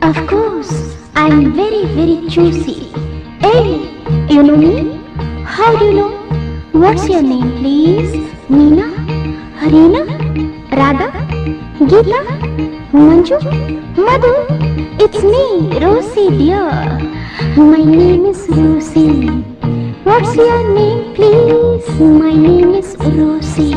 Of course, I'm very, very choosy. Hey, you know me? How do you know? What's your name, please? Meena? Harina? Radha? Geeta? Manju? Madhu? It's me, Rosie dear. My name is Rosie. What's your name, please? My name is Rosie.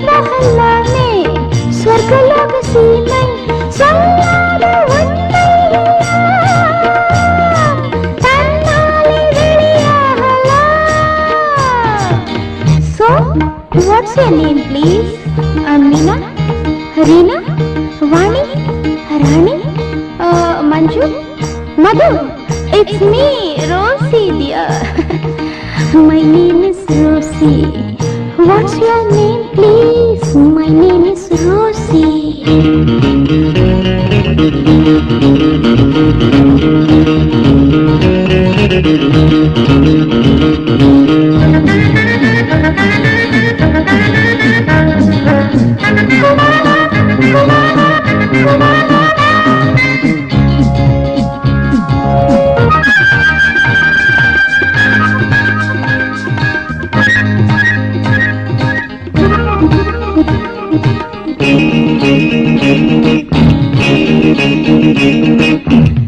मोहल्ला में स्वर्गलोक सीமை சொல்லாத உண்மை தன்னாலே வெளியாகலாம். So, what's your name, please? Amina, Reena, Vani, Rani, Manju, Madhu. It's me, Rosie, dear. My name is Rosie. What's your name, please? My name is Rosie.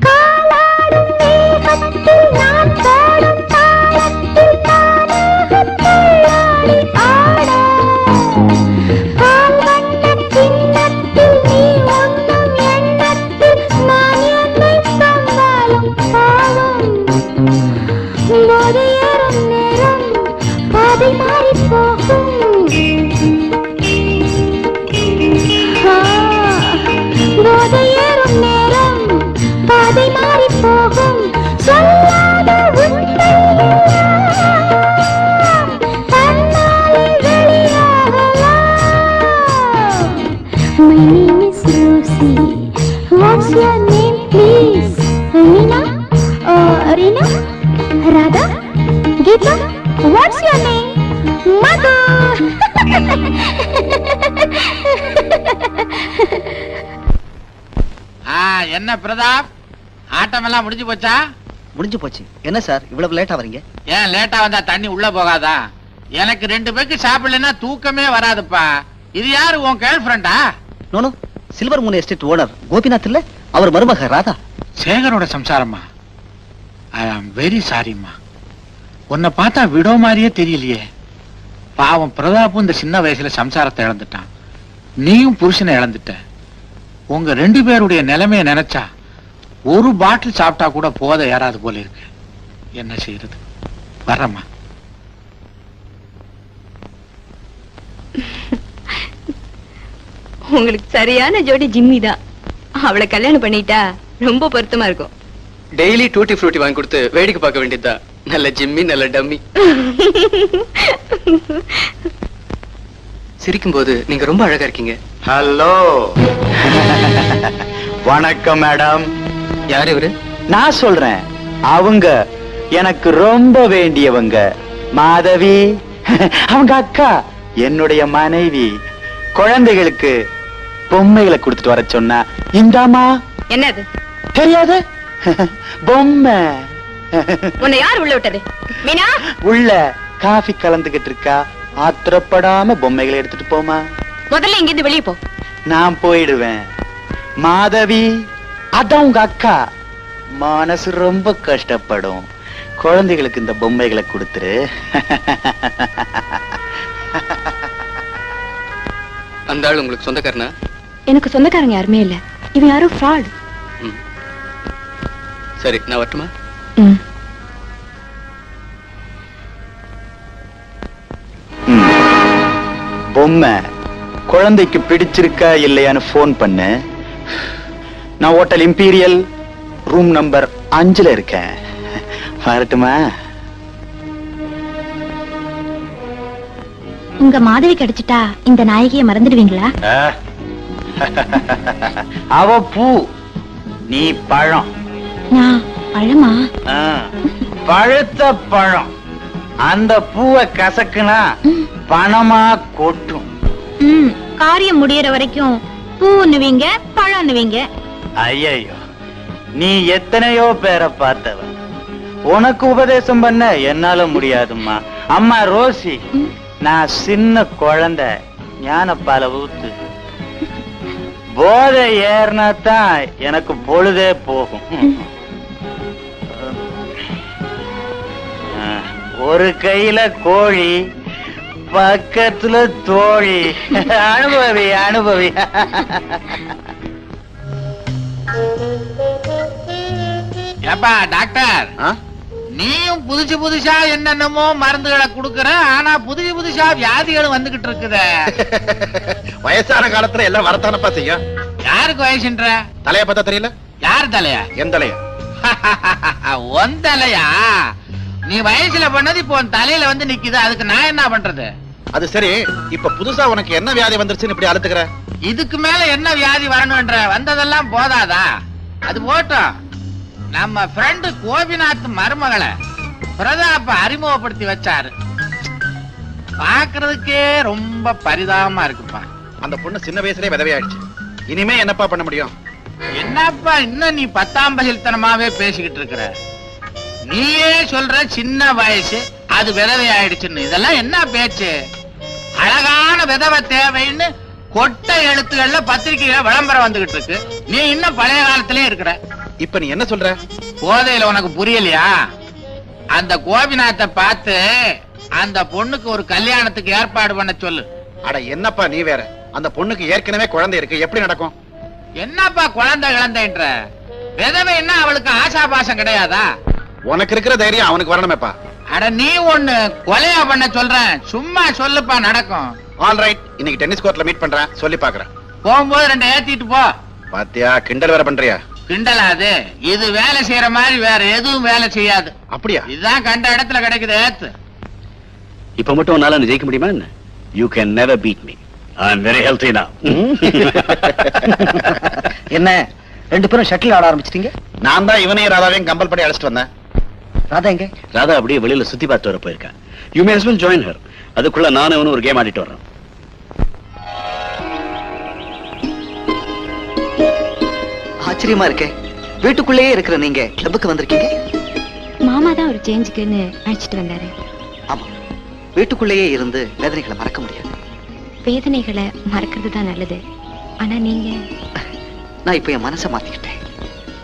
காலாடும் மேகத்தில் நான் பாடும் தாளத்தில் தானாகத் துள்ளாடி ஆட. பால் வண்ணக் கிண்ணத்தில் நீ உண்ணும் எண்ணத்தில் நான் என்னை தந்தாலும் பாவம். போதையேறும் நேரம் பாதை மாறிப் போகும். போதையேறும் நேரம் பாதை மாறி போகும். சொல்லாத உண்மை தன்னாலே வெளியாகலாம். My name is Rosie. What's your name, please? Amina, Reena, Radha, Geeta. What's your name? Madhu. என்ன பிரதாப், ஆட்டம் எல்லாம் முடிஞ்சு போச்சா? முடிஞ்சு போச்சு. என்ன சார் இவ்வளவு லேட்டா வரீங்க? ஏன் லேட்டா வந்தா தண்ணி உள்ள போகாதா? எனக்கு 2 பேருக்கு சாப்பிடலன்னா தூக்கமே வராதுப்பா. இது யாரு, உன் கேர்ள் ஃப்ரெண்டா? No no, silver moon estate owner Gopinath இல்ல, அவர் மருமக ராதா. சேகரோட சம்சாரம்மா. ஐ ஆம் வெரி சாரிம்மா. உன்னை பார்த்தா விடோ மாதிரியே தெரியலையே. பாவம் பிரதாப்பும் இந்த சின்ன வயசுல சம்சாரத்தை இழந்துட்டான். நீயும் புருஷனை இழந்துட்ட. உங்க 2 பேருடைய நிலைமைய நினைச்சா ஒரு பாட்டில் சாப்பிட்டா கூட போத ஏறாது போல இருக்கு. என்ன செய்யறது? வரம்மா. உங்களுக்கு சரியான ஜோடி ஜிம்மி தான். அவளை கல்யாணம் பண்ணிட்டா ரொம்ப பொருத்தமா இருக்கும். டெய்லி டூட்டி ஃப்ரூட்டி வாங்கி கொடுத்து வேடிக்கை பார்க்க வேண்டியதா. நல்ல ஜிம்மி, நல்ல டம்மி. சிரிக்கும் போது நீங்க ரொம்ப அழகா இருக்கீங்க. ஹலோ. வணக்கம் மேடம். யார் இவரு? நான் சொல்றேன், அவங்க எனக்கு ரொம்ப வேண்டியவங்க. மாதவி அவங்க அக்கா, என்னுடைய மனைவி. குழந்தைகளுக்கு பொம்மைகளை கொடுத்துட்டு வர சொன்னா இந்தாமா. என்னது தெரியாது? பொம்மை. உன்னை யார் உள்ள விட்டது? மீனா உள்ள காஃபி கலந்துகிட்டு இருக்கா. ஆத்திரப்படாம பொம்மைகளை எடுத்துட்டு போமா. முதல்ல இங்க இருந்து வெளியே போ. நான் போயிடுவேன். மாதவி, அதான் உங்க அக்கா. மனசு ரொம்ப கஷ்டப்படும். குழந்தைகளுக்கு இந்த பொம்மைகளை கொடுத்துரு. அந்த ஆள் உங்களுக்கு சொந்தக்காரனா? எனக்கு சொந்தக்காரங்க யாருமே இல்ல. இவன் யாரும் ஃப்ராட். சரி, நான் வரட்டுமா? பொம்மை குழந்தைக்கு பிடிச்சிருக்கா இல்லையான்னு போன் பண்ணு. நான் ஹோட்டல் இம்பீரியல் ரூம் நம்பர் 5ல இருக்கேன். வரட்டுமா? உங்க மாதவி கிடைச்சிட்டா இந்த நாயகியை மறந்துடுவீங்களா? அவ பூ, நீ பழம். நான் பழமா? பழுத்த பழம். அந்த பூவை கசக்குனா பணமா கொட்டும். காரியம் முடியற வரைக்கும் பூன்னுவீங்க, பழம்னுவீங்க. ஐயோ, நீ எத்தனையோ பேரை பார்த்தவ. உனக்கு உபதேசம் பண்ண என்னால முடியாதும்மா. அம்மா ரோசி, நான் சின்ன குழந்தை. ஞானப்பால ஊத்து. போதை ஏறினா தான் எனக்கு பொழுதே போகும். ஒரு கையில கோழி, பக்கத்துல தோழி. அனுபவி அனுபவி. ஏப்பா டாக்டர், நீயும் புதுசு புதுசா என்னென்னமோ மருந்துகளை குடுக்கற, ஆனா புதுசு புதுசா வியாதிகளும் வந்துகிட்டு இருக்குது. வயசான காலத்துல எல்லாம் வரத்தானப்பா செய்யும். யாருக்கு வயசுன்ற? தலைய பார்த்தா தெரியல? யார் தலையா? என் தலையா? உன் தலையா? நீ வயசுல பண்ணது இப்போ உன் தலையில வந்து நிக்குது, அதுக்கு நான் என்ன பண்றது? அது சரி, இப்ப புதுசா உனக்கு என்ன வியாதி வந்துருச்சுன்னு இப்படி அழுத்துக்கிற? இதுக்கு மேல என்ன வியாதி வரணும்ன்ற? வந்ததெல்லாம் போதாதா? அது போட்டோம். நம்ம ஃப்ரெண்டு கோபிநாத் மருமகளை பிரதாப்ப அறிமுகப்படுத்தி வச்சாரு. பாக்குறதுக்கே ரொம்ப பரிதாபமா இருக்குப்பா. அந்த பொண்ணு சின்ன வயசுலயே விதவையாயிடுச்சு. இனிமே என்னப்பா பண்ண முடியும்? என்னப்பா இன்னும் நீ 10ஆம் பகில்தனமாவே பேசிக்கிட்டு இருக்கிற? நீயே சொல்ற சின்ன வயசு, அது விதவை ஆயிடுச்சுன்னு. இதெல்லாம் என்ன பேச்சு? அழகான விதவை தேவைன்னு கொட்டை எழுத்துக்கள்ல பத்திரிகையில விளம்பரம் வந்துகிட்டு இருக்கு. நீ இன்னும் பழைய காலத்திலே இருக்கிற. இப்ப நீ என்ன சொல்ற? போதையில உனக்கு புரியலையா? அந்த கோபிநாத்தை பார்த்து அந்த பொண்ணுக்கு ஒரு கல்யாணத்துக்கு ஏற்பாடு பண்ண சொல்லு. அட என்னப்பா நீ வேற, அந்த பொண்ணுக்கு ஏற்கனவே குழந்தை இருக்கு, எப்படி நடக்கும்? என்னப்பா குழந்தை கிழந்தைன்ற? விதவைன்னா அவளுக்கு ஆசாபாசம் கிடையாதா? உனக்கு இருக்கிற தைரியம் அவனுக்கு வரணுமேப்பா. அட நீ ஒண்ணு கொலையா பண்ண சொல்றேன், சும்மா சொல்லுப்பா நடக்கும். ஆல் ரைட், இன்னைக்கு டென்னிஸ் கோர்ட்ல மீட் பண்றேன், சொல்லி பாக்குறேன். போகும்போது 2 ஏத்திட்டு போ. பாத்தியா, கிண்டல் வேற பண்றியா? கிண்டலாது, இது வேலை செய்யற மாதிரி வேற எதுவும் வேலை செய்யாது. அப்படியா? இதுதான் கண்ட இடத்துல கிடைக்குது, ஏத்து. இப்ப மட்டும் உன்னால ஜெயிக்க முடியுமா என்ன? You can never beat me. I am very healthy now. என்ன 2 பேரும் ஷட்டில் ஆட ஆரம்பிச்சிட்டீங்க? நான் தான் இவனையும் ராதாவையும் கம்பல் பண்ணி அழைச்சிட்டு வந்தேன். ராதா எங்க? ராதா அப்படியே வெளியில சுத்தி பார்த்து வர போயிருக்கா. You may as well join her. அதுக்குள்ள நானும் இவனும் ஒரு கேம் ஆடிட்டு வர்றோம். ஆச்சரியமா இருக்கே, வீட்டுக்குள்ளேயே இருக்கிற நீங்க கிளப்புக்கு வந்திருக்கீங்க? மாமா தான் ஒரு சேஞ்சுக்குன்னு அழைச்சிட்டு வந்தாரு. ஆமா, வீட்டுக்குள்ளேயே இருந்து வேதனைகளை மறக்க முடியாது. வேதனைகளை மறக்கிறது தான் நல்லது. ஆனா நீங்க... நான் இப்ப என் மனசை மாத்திக்கிட்டேன்.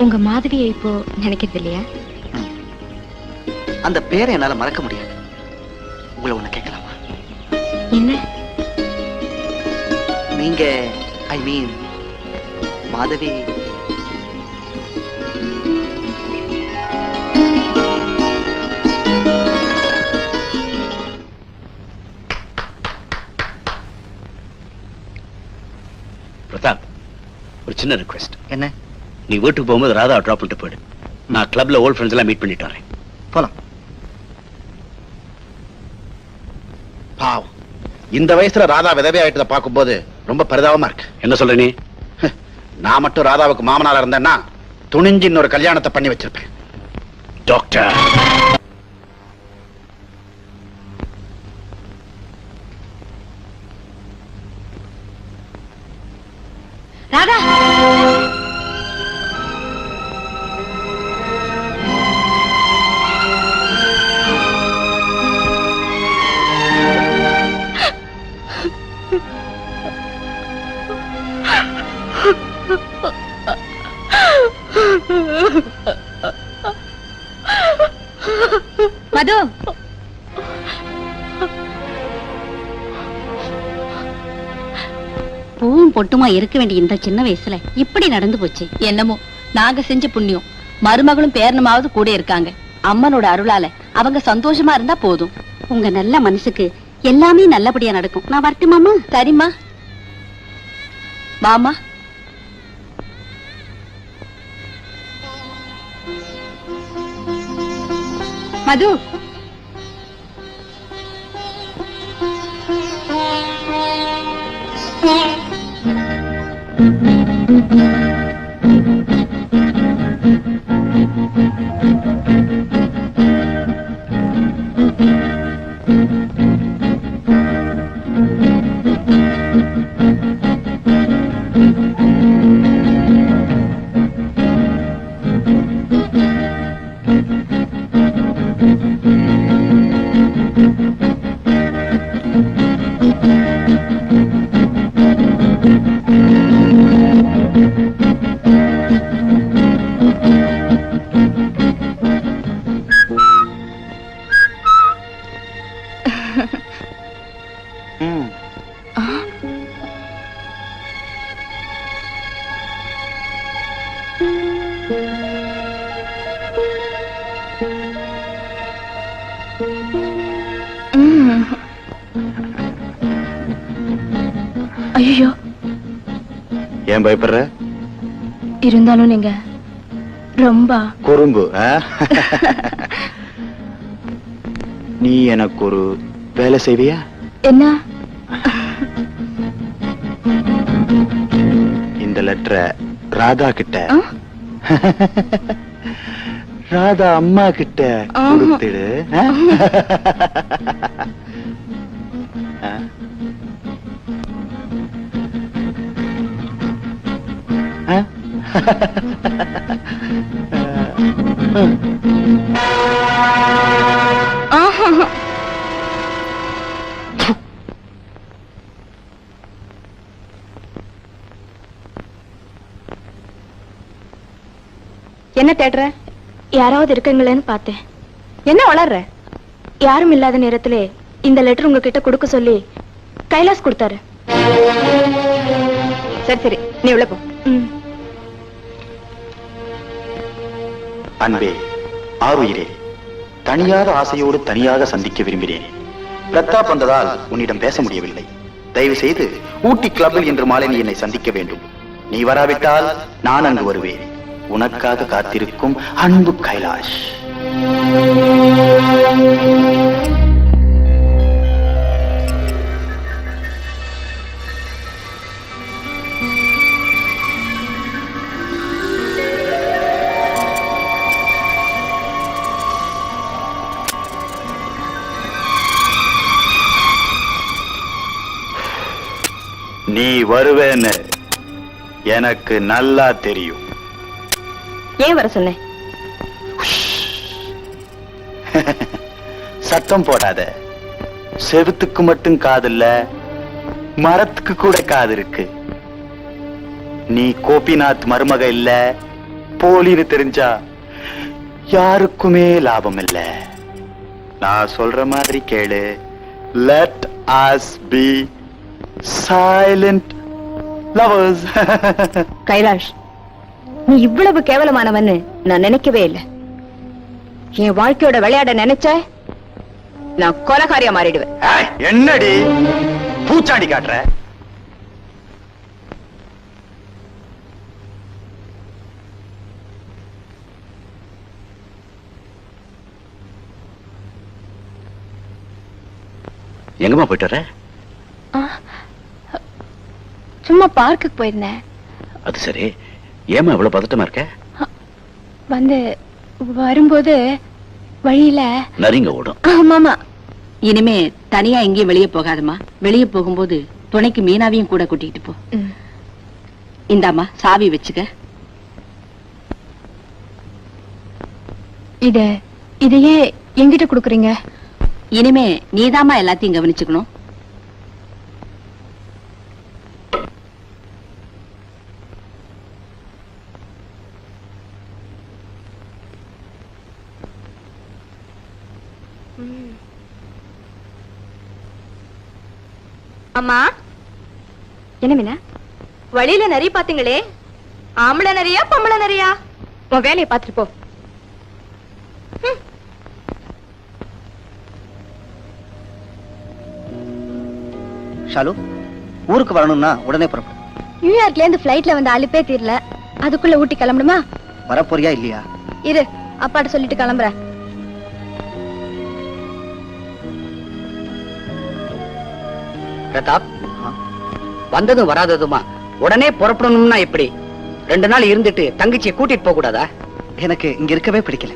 உங்க மாதவியை இப்போ நினைக்கிறது இல்லையா? அந்த பேரை என்னால மறக்க முடியாது. உங்களை ஒண்ணு கேட்கலாமா? என்ன? நீங்க ஐ மீன் மாதவி பிரதாப், ஒரு சின்ன ரிக்வெஸ்ட். என்ன? நீ வீட்டுக்கு போகும்போது ராதா டிராப் பண்ணிட்டு போயிடு. நான் கிளப்ல ஓல்ட் ஃப்ரெண்ட்ஸ் எல்லாம் மீட் பண்ணிட்டு வரேன். போலாம். பாவம், இந்த வயசுல ராதா விதவை ஆயிட்டதை பார்க்கும்போது ரொம்ப பரிதாபமா இருக்கு. என்ன சொல்ற நீ? நான் மட்டும் ராதாவுக்கு மாமனாரா இருந்தேன்னா துணிஞ்சு இன்னொரு கல்யாணத்தை பண்ணி வச்சிருப்பேன். டாக்டர், ராதா! மது, பூவும் பொட்டுமா இருக்க வேண்டிய இந்த சின்ன வயசுல இப்படி நடந்து போச்சு. என்னமோ நாங்க செஞ்ச புண்ணியம். மருமகளும் பேரனுமாவது கூட இருக்காங்க. அம்மனோட அருளால அவங்க சந்தோஷமா இருந்தா போதும். உங்க நல்ல மனசுக்கு எல்லாமே நல்லபடியா நடக்கும். நான் வரட்டுமாமா? சரிம்மா. மாமா, மது, ஐயோ, ஏன் பயப்படுற? இருந்தாலும் நீங்க ரொம்ப குறும்பு. நீ எனக்கு ஒரு வேலை செய்வியா? என்ன? இந்த லெட்டரை ராதா கிட்ட, ராதா அம்மா கிட்ட கொடுத்துடு. என்ன தேடுற? யாராவது இருக்கீங்களேன்னு பார்த்தேன். என்ன வளர்ற? யாரும் இல்லாத நேரத்திலே இந்த லெட்டர் உங்ககிட்ட கொடுக்க சொல்லி கைலாஸ் கொடுத்தாரு. சரி சரி, நீ உள்ள போ. அன்பே, ஆருயிரே, தனியாத ஆசையோடு தனியாக சந்திக்க விரும்பினேன். பிரதாப் வந்ததால் உன்னிடம் பேச முடியவில்லை. தயவு செய்து ஊட்டி கிளப்பில் இன்று மாலை நீ என்னை சந்திக்க வேண்டும். நீ வராவிட்டால் நான் அங்கு வருவேன். உனக்காக காத்திருக்கும் அன்பு கைலாஷ். நீ வருவேன்னு எனக்கு நல்லா தெரியும். ஏன் வர சொன்னேன்? சத்தம் போடாத. செவுத்துக்கு மட்டும் காது இல்ல, மரத்துக்கு கூட காது இருக்கு. நீ கோபிநாத் மருமக இல்ல, போலின்னு தெரிஞ்சா யாருக்குமே லாபம் இல்ல. நான் சொல்ற மாதிரி கேளு. Let us be silent lovers. Kailash, நீ இவ்வளவு கேவலமானவன்னு நான் நினைக்கவே இல்லை. என் வாழ்க்கையோட விளையாட நினைச்ச நான் கொலகாரியா மாறிடுவேன். என்னடி பூச்சாண்டி காட்டுற? எங்கம்மா போயிட்டு வர? சும்மா பார்க்குக்கு போயிருந்தேன். அது சரி, ஏமா இவ்வளவு பதட்டமா இருக்க? வந்து வரும்போது வழியில நரிங்க ஓடும். ஆமாமா. இனிமே தனியா எங்கேயும் வெளியே போகாதம்மா. வெளியே போகும்போது துணைக்கு மீனாவையும் கூட கூட்டிட்டு போ. இந்தாம்மா சாவி வச்சுக்க. இதையே எங்கிட்ட கொடுக்குறீங்க? இனிமே நீதாம்மா எல்லாத்தையும் கவனிச்சுக்கணும். அம்மா, என்ன மீனா? வழியில நிறைய பாத்தீங்களே, ஆம்பளை நிறையா பொம்பளை நிறையா? உன் வேலையை பார்த்துட்டு போ. ஷாலு, ஊருக்கு வரணும்னா உடனே புறப்படும். நியூயார்க்ல இருந்து பிளைட்ல வந்து அலுப்பே தீரல, அதுக்குள்ள ஊட்டி கிளம்பணுமா? வரப்போறியா இல்லையா? இரு, அப்பாட்ட சொல்லிட்டு கிளம்புறேன். பிரதாப், வந்ததும் வராததுமா உடனே புறப்படணும்னா எப்படி? 2 நாள் இருந்துட்டு தங்கச்சியை கூட்டிட்டு போக கூடாதா? எனக்கு இங்க இருக்கவே பிடிக்கல.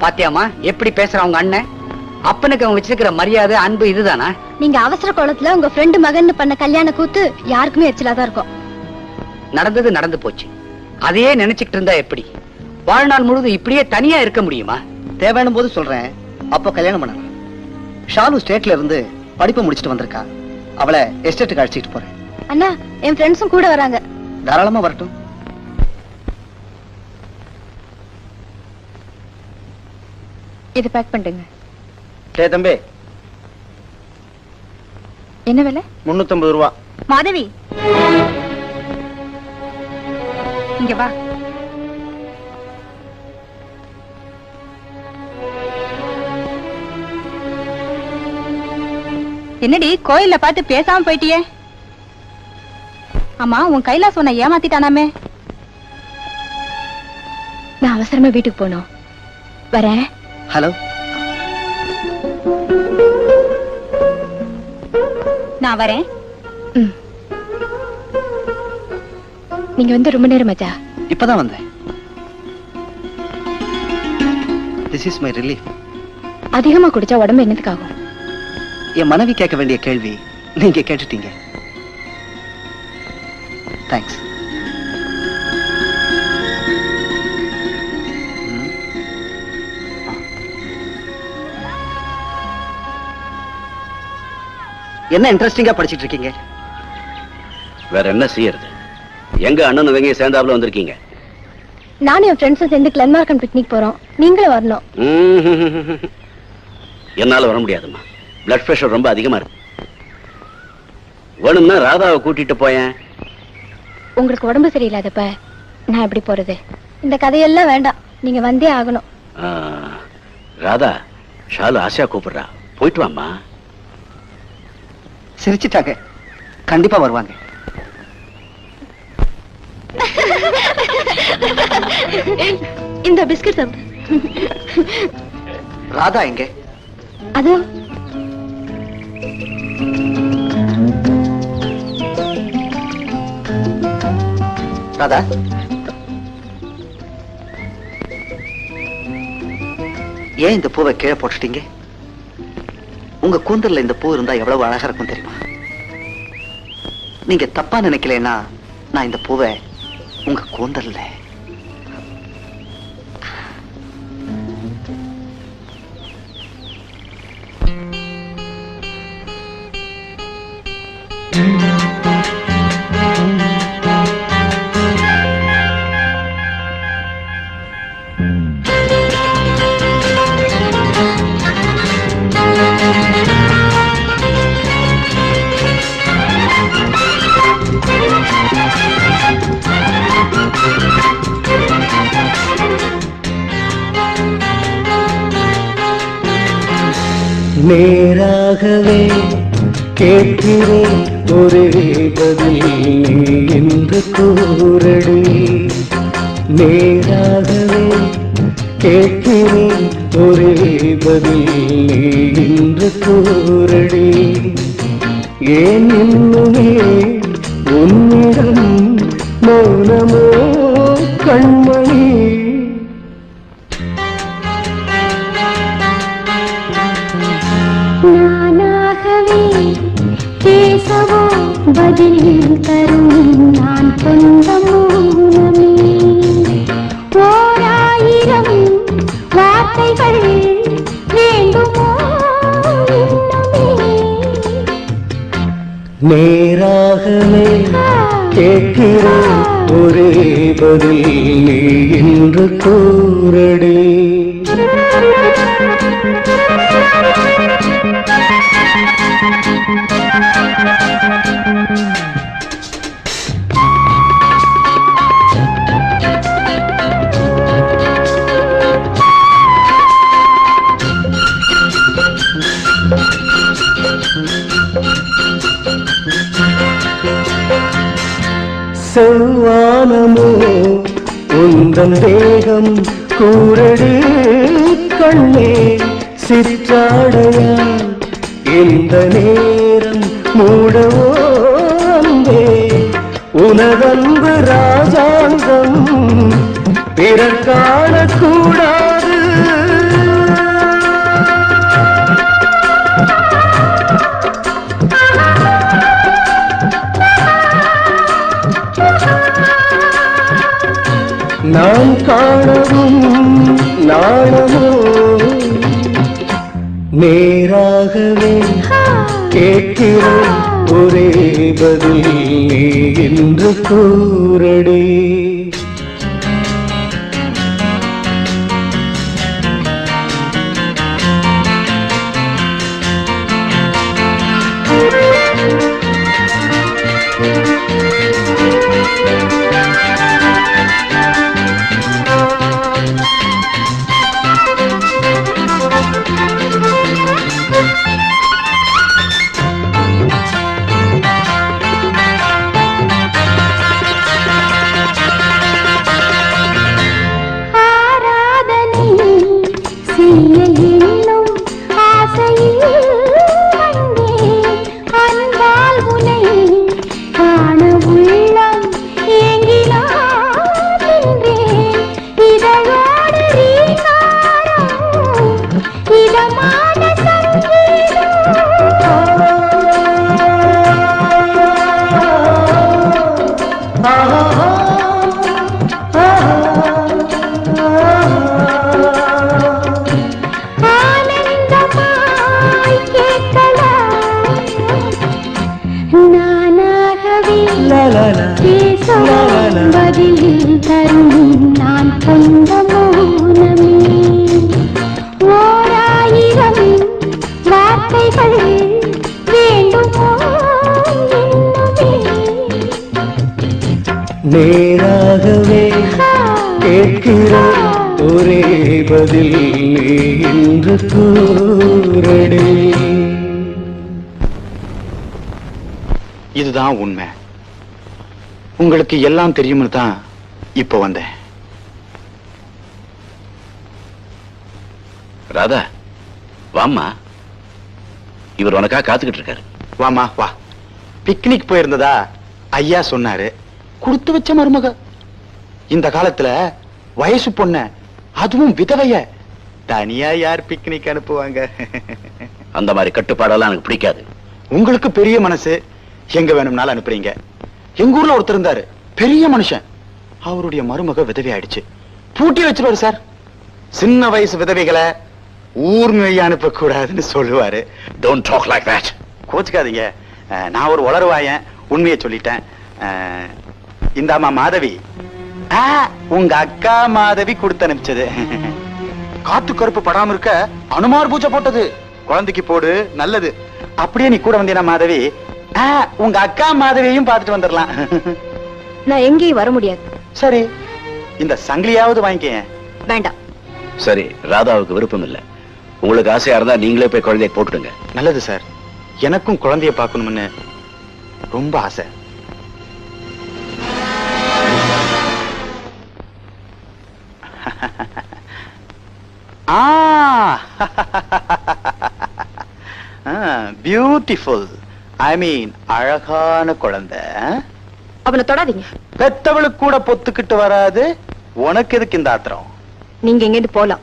பாத்தியாமா எப்படி பேசுற உங்க அண்ணன்? அப்பனுக்கு அவன் வச்சிருக்கிற மரியாதை அன்பு இதுதானா? நீங்க அவசர கோலத்துல உங்க ஃப்ரெண்டு மகன் பண்ண கல்யாண கூத்து யாருக்குமே எரிச்சலாதான் இருக்கும். நடந்தது நடந்து போச்சு, அதையே நினைச்சுக்கிட்டு இருந்தா எப்படி? வாழ்நாள் முழுதும் இப்படியே தனியா இருக்க முடியுமா? தேவையான போது சொல்றேன், அப்போ கல்யாணம் பண்ணலாம். ஷாலு ஸ்டேட்ல இருந்து படிப்பு முடிச்சிட்டு வந்திருக்கா. அவளை எஸ்டேட்டுக்கு அழைச்சிட்டு போறேன். அண்ணா, என் ஃப்ரெண்ட்ஸும் கூட வராங்க. தாராளமா வரட்டும். இது பேக் பண்ணுங்க. தம்பி, என்ன விலை? 350 ரூபா. மாதவி, இங்க வா. என்னடி கோயில்ல பார்த்து பேசாம போயிட்டியே? ஆமா, உன் கைலாஸ் உன்னை ஏமாத்திட்டானாமே? நான் அவசரமா வீட்டுக்கு போனோம், வரேன். ஹலோ, நான் வரேன். நீங்க வந்து ரொம்ப நேரம் ஆச்சா? இப்பதான் வந்தேன். This is my relief. அதிகமா குடிச்சா உடம்பு என்னத்துக்கு ஆகும்? என் மனைவி கேட்க வேண்டிய கேள்வி நீங்க கேட்டுட்டீங்க. தேங்க்ஸ். என்ன இன்ட்ரெஸ்டிங்கா படிச்சிட்டு இருக்கீங்க? வேற என்ன செய்யறது? எங்க அண்ணன் வெங்க சேர்ந்தாப்புல வந்திருக்கீங்க. நானும் என் ஃப்ரெண்ட்ஸும் சேர்ந்து கிளன்மார்க்கன் பிக்னிக் போறோம், நீங்களும் வரணும். என்னால வர முடியாதும்மா, பிளட் பிரஷர் ரொம்ப அதிகமா இருக்கு. வேணும்னா ராதாவை கூட்டிட்டு போயேன். உங்களுக்கு உடம்பு சரியில்லாதப்ப நான் எப்படி போறது? இந்த கதையெல்லாம் வேண்டாம், நீங்க வந்தே ஆகணும். ராதா, ஷாலு ஆசையா கூப்பிடுறா, போயிட்டு வாம்மா. சிரிச்சிட்டாங்க, கண்டிப்பா வருவாங்க. இந்த பிஸ்கட் ராதா எங்க? அது ராதா, ஏன் இந்த பூவை கீழே போட்டுட்டீங்க? உங்க கூந்தல்ல இந்த பூ இருந்தா எவ்வளவு அழகா இருக்கும் தெரியுமா? நீங்க தப்பா நினைக்கலன்னா நான் இந்த பூவை உங்க கூந்தல்ல நேராகவே கேட்கிறேன் ஒரே பதில் என்று கூறடி. நேராகவே கேட்கிறேன் ஒரே பதில் என்று கூறடி. ஏன் இன்னுமே உன்னிடம் மௌனமோ கண்மணி? நானாகவே பேசவோ பதில் தரும் நான் கொண்ட மௌனமே. ஓராயிரம் வார்த்தைகள் வேண்டுமோ இன்னுமே? நேராகவே கேட்கிறேன் ஒரே பதில் நீ என்று கூறடி. செவ்வானமோ உந்தன் தேகம் கூரடி கண்ணே சிற்றாடையா இந்த நேரம் மூடவோ அன்பே உனதன்பு ராஜாங்கம் பிறர் காணக்கூடாது. நான் காணவும் நாணமோ நேராகவே கேட்கிறேன் ஒரே பதில் நீ என்று கூறடி. நேராகவே கேட்கிற ஒரே பதில் நீ என்று கூறடே. இதுதான் உண்மை. உங்களுக்கு எல்லாம் தெரியும்னு தான் இப்ப வந்தேன். ராதா வாம்மா, இவர் உனக்காக காத்துக்கிட்டு இருக்காரு. வாமா வா. பிக்னிக் போயிருந்ததா ஐயா சொன்னாரு. கொடுத்து வச்ச மருமக. இந்த காலத்துல வயசு பொண்ண, அதுவும் விதவைய தனியா யார் பிக்னிக் அனுப்புவாங்க? அந்த மாதிரி கட்டுப்பாடெல்லாம் எனக்கு பிடிக்காது. உங்களுக்கு பெரிய மனசு, எங்க வேணும்னாலும் அனுப்புறீங்க. எங்க ஊர்ல ஒருத்தர் இருந்தாரு, பெரிய மனுஷன். அவருடைய மருமக விதவை ஆயிடுச்சு. பூட்டி வச்சிருவாரு சார். சின்ன வயசு விதவைகளை ஊர் நோய் அனுப்ப கூடாதுன்னு சொல்லுவாரு. Don't talk like that. கோச்சுக்காதீங்க, நான் ஒரு உளறுவாயன், உண்மையை சொல்லிட்டேன். இந்தாமா மாதவி, உங்க அக்கா மாதவி கொடுத்து அனுப்பிச்சது. காத்து கருப்பு படாம இருக்க அனுமார் பூஜை போட்டது. குழந்தைக்கு போடு, நல்லது. அப்படியே நீ கூட வந்தீனா மாதவி, உங்க அக்கா மாதவியையும் பார்த்துட்டு வந்துடலாம். நான் எங்கேயும் வர முடியாது. சரி, இந்த சங்கிலியாவது வாங்கிக்க. வேண்டாம். சரி, ராதாவுக்கு விருப்பம் இல்ல. உங்களுக்கு ஆசையா இருந்தா நீங்களே போய் குழந்தைய போட்டுடுங்க. நல்லது சார், எனக்கும் குழந்தைய பார்க்கணும்னு ரொம்ப ஆசை. பியூட்டிஃபுல், ஐ மீன் அழகான குழந்தை. அவனை தொடாதீங்க. பெத்தவளுக்கு கூட பொத்துக்கிட்டு வராது, உனக்கு எதுக்கு இந்த ஆத்திரம்? நீங்க எங்கிருந்து போலாம்.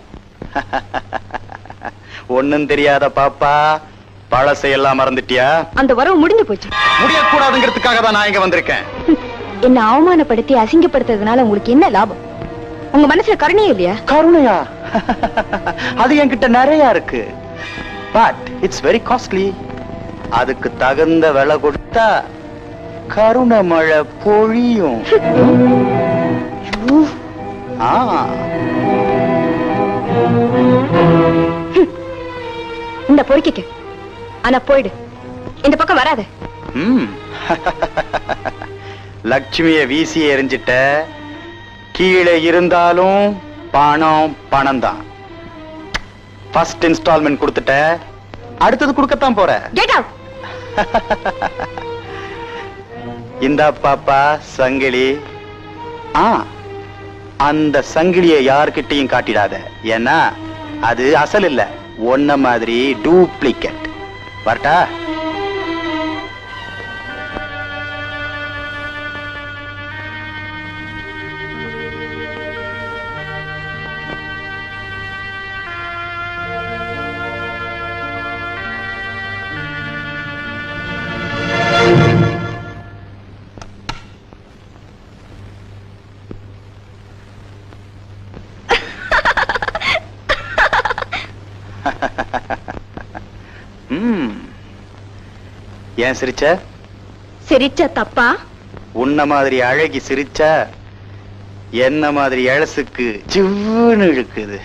ஒண்ணும் தெரியாத பாப்பா, பழசையெல்லாம் மறந்துட்டியா? அந்த வரவு முடிஞ்சு போச்சு. முடியக்கூடாதுங்கிறதுக்காக தான் நான் இங்க வந்திருக்கேன். என்ன அவமானப்படுத்தி அசிங்கப்படுத்துறதுனால உங்களுக்கு என்ன லாபம்? உங்க மனசுல கருணையே இல்லையா? கருணையா? அது என்கிட்ட நிறைய இருக்கு. But it's very costly. அதுக்கு தகுந்த விலை கொடுத்தா கருணை மழை பொழியும். இந்த பொறுக்கிக்க. ஆனா போயிடு, இந்த பக்கம் வராத. லட்சுமிய வீசி எறிஞ்சிட்ட. கீழே இருந்தாலும் பணம் பணம் தான். ஃபர்ஸ்ட் இன்ஸ்டால்மெண்ட் கொடுத்துட்ட, அடுத்தது கொடுக்கத்தான் போற. Get out. இந்தா பாப்பா சங்கிலி. அந்த சங்கிலியை யார்கிட்டையும் காட்டிடாத. ஏன்னா அது அசல் இல்ல, ஒன்ன மாதிரி டூப்ளிகேட். வரட்டா? ஏன் சிரிச்ச? சிரிச்ச தப்பா? உன்ன மாதிரி அழகி சிரிச்சா என்ன மாதிரி எழசுக்கு ஜிவ்வுன்னு இழுக்குது.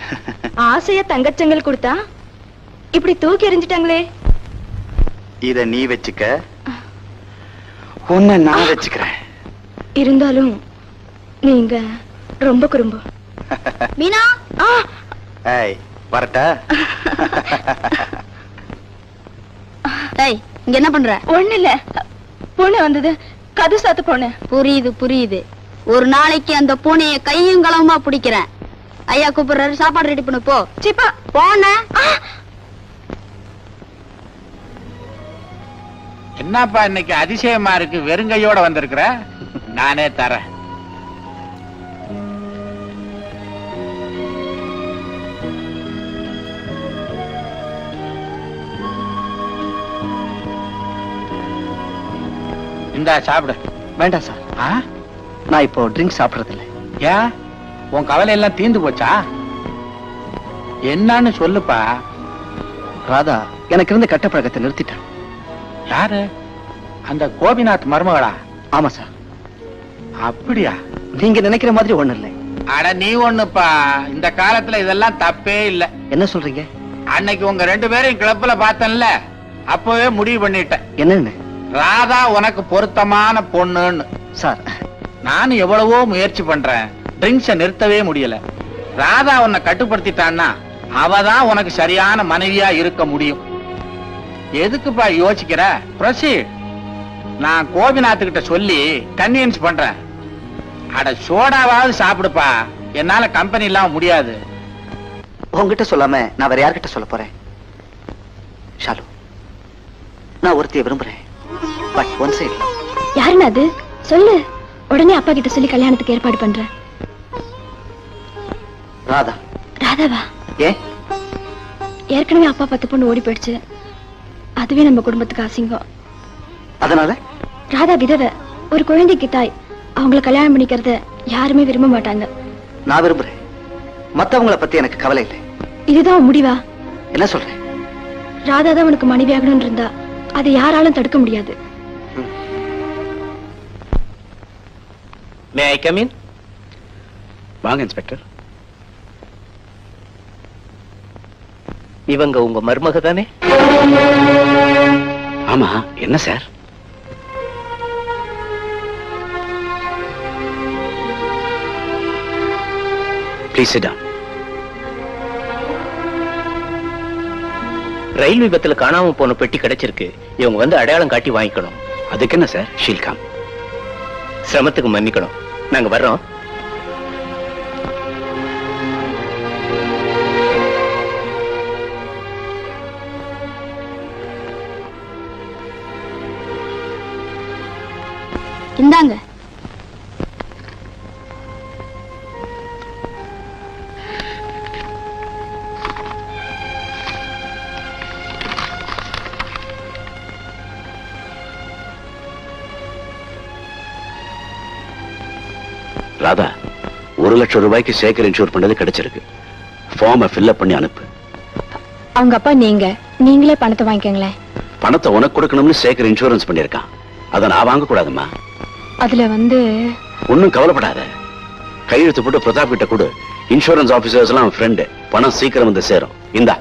ஆசைய தங்கச்சங்கள் கொடுத்தா இப்படி தூக்கி எறிஞ்சிட்டாங்களே. இத நீ வச்சுக்க, உன்னை நான் வச்சுக்கிறேன். இருந்தாலும் நீங்க ரொம்ப குறும்பு. மீனா, ஏய் வரட்டா? ஏய் இங்க என்ன பண்ற? ஒண்ணு இல்ல, பூனை வந்தது, கது சாத்து பூனை. புரியுது புரியுது. ஒரு நாளைக்கு அந்த பூனைய கையும் களவுமா பிடிக்கிறேன். ஐயா கூப்பிடுறாரு, சாப்பாடு ரெடி பண்ணு போ. சிப்பா போன. என்னப்பா இன்னைக்கு அதிசயமா இருக்கு, வெறுங்கையோட வந்திருக்கிற? நானே தரேன். இந்தா சாப்பிடு. வேண்டாம் சார், நான் இப்போ ட்ரிங்க் சாப்பிடுறது இல்லை. ஏன், உன் கவலை எல்லாம் தீந்து போச்சா? என்னன்னு சொல்லுப்பா. ராதா எனக்கு இருந்த கட்ட பழக்கத்தை நிறுத்திட்டேன். யாரு? அந்த கோபிநாத் மருமகளா? ஆமா சார். அப்படியா? நீங்க நினைக்கிற மாதிரி ஒண்ணு இல்லை. அட நீ ஒண்ணுப்பா, இந்த காலத்துல இதெல்லாம் தப்பே இல்ல. என்ன சொல்றீங்க? அன்னைக்கு உங்க 2 பேரையும் கிளப்ல பார்த்தேன்ல, அப்பவே முடிவு பண்ணிட்டேன். என்னன்னு? ராதா உனக்கு பொருத்தமான பொண்ணுன்னு. சார் நானும் எவ்வளவோ முயற்சி பண்றேன், ட்ரிங்க்ஸ நிறுத்தவே முடியல. ராதா உன்னை கட்டுப்படுத்திட்டான்னா அவதான் உனக்கு சரியான மனைவியா இருக்க முடியும். எதுக்குப்பா யோசிக்கிற? ப்ரொசீட். நான் கோபிநாத்துக்கிட்ட சொல்லி கன்வின்ஸ் பண்றேன். அட சோடாவாவது சாப்பிடுப்பா, என்னால கம்பெனி இல்லாம முடியாது. உங்ககிட்ட சொல்லாம நான் வேற யார்கிட்ட சொல்ல போறேன்? ஷாலு, நான் ஒருத்தைய விரும்புறேன். But one side. யாருன்னு அது சொல்லு. உடனே அப்பா கிட்ட சொல்லி கல்யாணத்துக்கு ஏற்பாடு பண்றேன். ராதா. ராதாவா? ஏன்? ஏற்கனவே அப்பா 10 பொண்ணு ஓடி போயிடுச்சு. அதுவே நம்ம குடும்பத்துக்கு அசிங்கம். அதனால ராதா விதவை, ஒரு குழந்தைக்கு தாய். அவங்கள கல்யாணம் பண்ணிக்கிறத யாருமே விரும்ப மாட்டாங்க. நான் விரும்புறேன். மத்தவங்கள பத்தி எனக்கு கவலை இல்லை. இதுதான் முடிவா? என்ன சொல்றேன்? ராதா தான் உனக்கு மனைவியாகணும்னு இருந்தா அதை யாராலும் தடுக்க முடியாது. May I come in? வாங்க இன்ஸ்பெக்டர். இவங்க உங்க மருமக தானே? ஆமா, என்ன சார்? Please sit down. ரயில் விபத்துல காணாம போன பெட்டி கிடைச்சிருக்கு. இவங்க வந்து அடையாளம் காட்டி வாங்கிக்கணும். அதுக்கு என்ன சார்? ஷீல்காம். சிரமத்துக்கு மன்னிக்கணும். நாங்க வர்றோம். இந்தாங்க. ராதா, 1 லட்சம் ரூபாய்க்கு சேகர் இன்சூர் பண்ணது கிடைச்சிருக்கு. ஃபார்மை ஃபில்அப் பண்ணி அனுப்பு. அவங்க அப்பா நீங்களே பணத்தை வாங்கிக்கங்களேன். பணத்தை உனக்கு கொடுக்கணும்னு சேகர் இன்சூரன்ஸ் பண்ணிருக்கான். அதை நான் வாங்க கூடாதுமா? அதுல ஒன்னும் கவலைப்படாத. கையெழுத்து போட்டு பிரதாப் கிட்ட கொடு. இன்சூரன்ஸ் ஆபீசர்ஸ் எல்லாம் ஃப்ரெண்டு. பணம் சீக்கிரம் வந்து சேரும். இந்தா.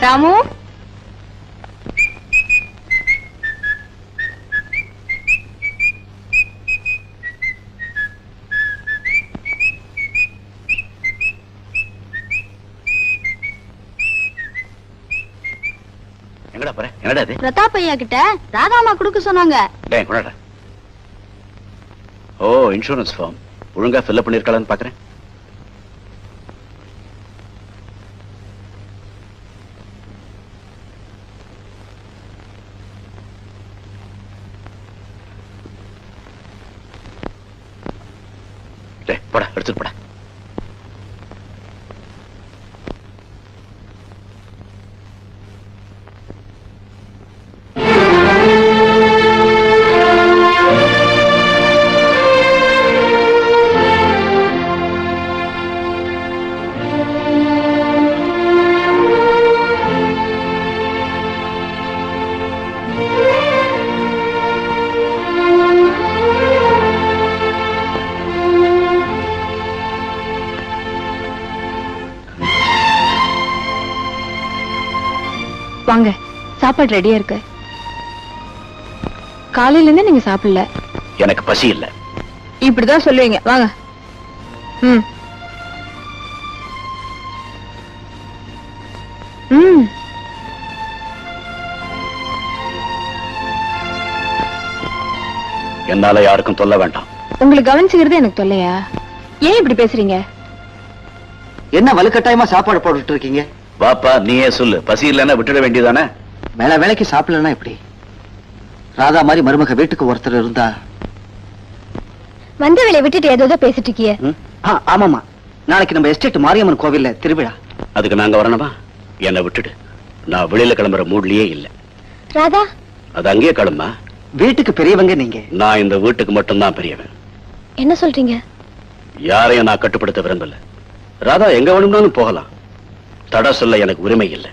ராமு, எங்கடா போற? என்னடா இது? பிரதாப் ஐயா கிட்ட ராதாமா கொடுக்க சொன்னாங்க. டேய் கொண்டாடா. ஓ, இன்சூரன்ஸ் ஃபார்ம் ஒழுங்கா ஃபில்அப் பண்ணிருக்கலாம்னு பாக்குறேன். போடா, எடுத்துட்டு போடா. வாங்க, சாப்பாடு ரெடியா இருக்கு. காலையில இருந்து நீங்க சாப்பிடல. எனக்கு பசி இல்ல. இப்படிதான் சொல்லுவீங்க. வாங்க. ம் ம் என்னால யாருக்கும் தொல்ல வேண்டாம். உங்களுக்கு கவனிச்சுக்கிறது எனக்கு தொல்லையா? ஏன் இப்படி பேசுறீங்க? என்ன வலுக்கட்டாயமா சாப்பாடு போட்டுட்டு இருக்கீங்க? வாப்பா நீயே சொல்லு, பசி இல்லைன்னா விட்டுட வேண்டியதானே? வேலை வேலைக்கு சாப்பிடலன்னா எப்படி? ராதா மாதிரி மருமக வீட்டுக்கு ஒருத்தர் இருந்தா. வந்த வேலையை விட்டுட்டு ஏதோ பேசிட்டு இருக்கிய. ஆமாமா, நாளைக்கு நம்ம எஸ்டேட் மாரியம்மன் கோவில்ல திருவிழா. அதுக்கு நாங்க வரணுமா? என்னை விட்டுடு, நான் வெளியில கிளம்புற மூட்லயே இல்ல. ராதா அது அங்கேயே கிளம்பா. வீட்டுக்கு பெரியவங்க நீங்க. நான் இந்த வீட்டுக்கு மட்டும்தான் பெரியவன். என்ன சொல்றீங்க? யாரையும் நான் கட்டுப்படுத்த விரும்பல. ராதா எங்க வேணும்னாலும் போகலாம், தடை சொல்ல எனக்கு உரிமை இல்லை.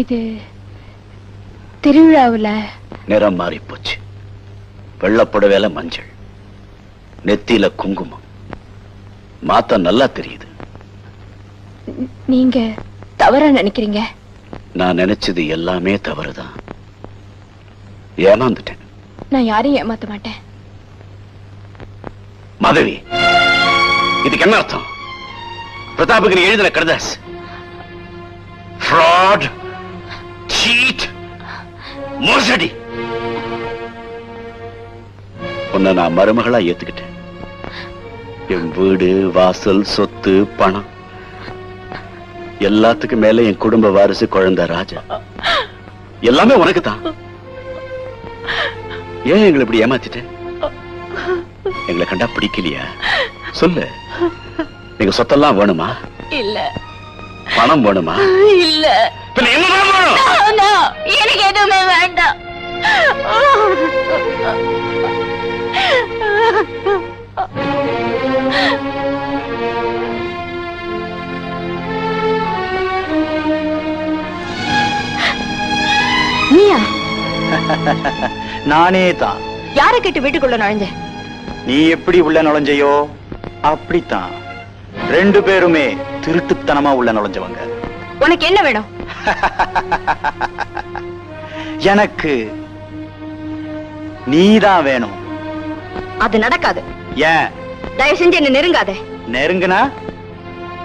இது திருவிழாவுல நிறம் மாறி போச்சு. வெள்ளப்புடவேல மஞ்சள், நெத்தியில குங்குமம். மாத்தா நல்லா தெரியுது. நீங்க தவறா நினைக்கிறீங்க. நான் நினைச்சது எல்லாமே தவறுதான். ஏமாந்துட்டேன். நான் யாரையும் ஏமாத்த மாட்டேன். மாதவி, இதுக்கு என்ன அர்த்தம்? பிரதாபுக்கு நீ எழுதின கடிதாஸ் fraud, cheat, மோசடி. உன்னை நான் மருமகளா ஏத்துக்கிட்டேன். என் வீடு, வாசல், சொத்து, பணம் எல்லாத்துக்கும் மேல என் குடும்ப வாரிசு குழந்தை ராஜா. எல்லாமே உனக்கு தான். ஏன் எங்களை இப்படி ஏமாத்திட்டேன்? எங்களை கண்டா பிடிக்கலையா? சொல்லு. நீங்க சொத்தெல்லாம் வேணுமா? இல்ல. பணம் வேணுமா? இல்ல. பின்ன என்னதான் வேணும்? எனக்கு எதுவுமே வேண்டாம். நீயா? நானே தான். யாரை கேட்டு வீட்டுக்குள்ள நுழைஞ்ச? நீ எப்படி உள்ள நுழைஞ்சையோ அப்படித்தான். ரெண்டு பேருமே திருட்டுத்தனமா உள்ள நுழைஞ்சவங்க. உனக்கு என்ன வேணும்? எனக்கு நீதான் வேணும். அது நடக்காது. ஏன்? தயவு செஞ்சு என்ன நெருங்காத. நெருங்குனா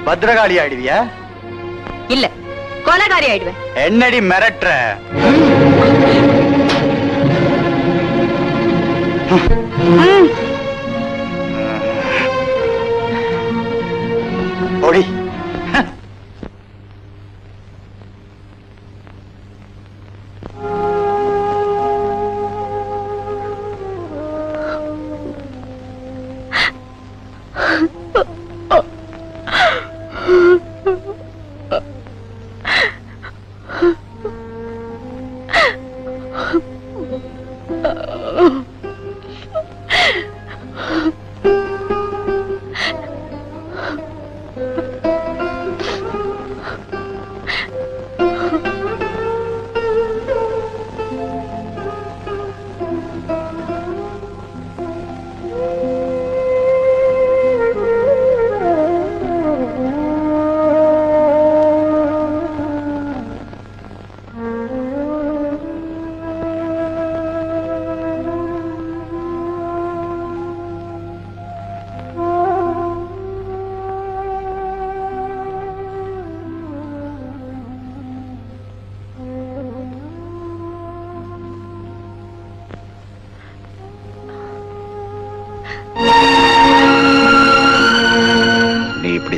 பத்ரகாளி ஆயிடுவியா? இல்ல, கொலைகாரி ஆயிடுவேன். என்னடி மிரட்டுற? ஓடி.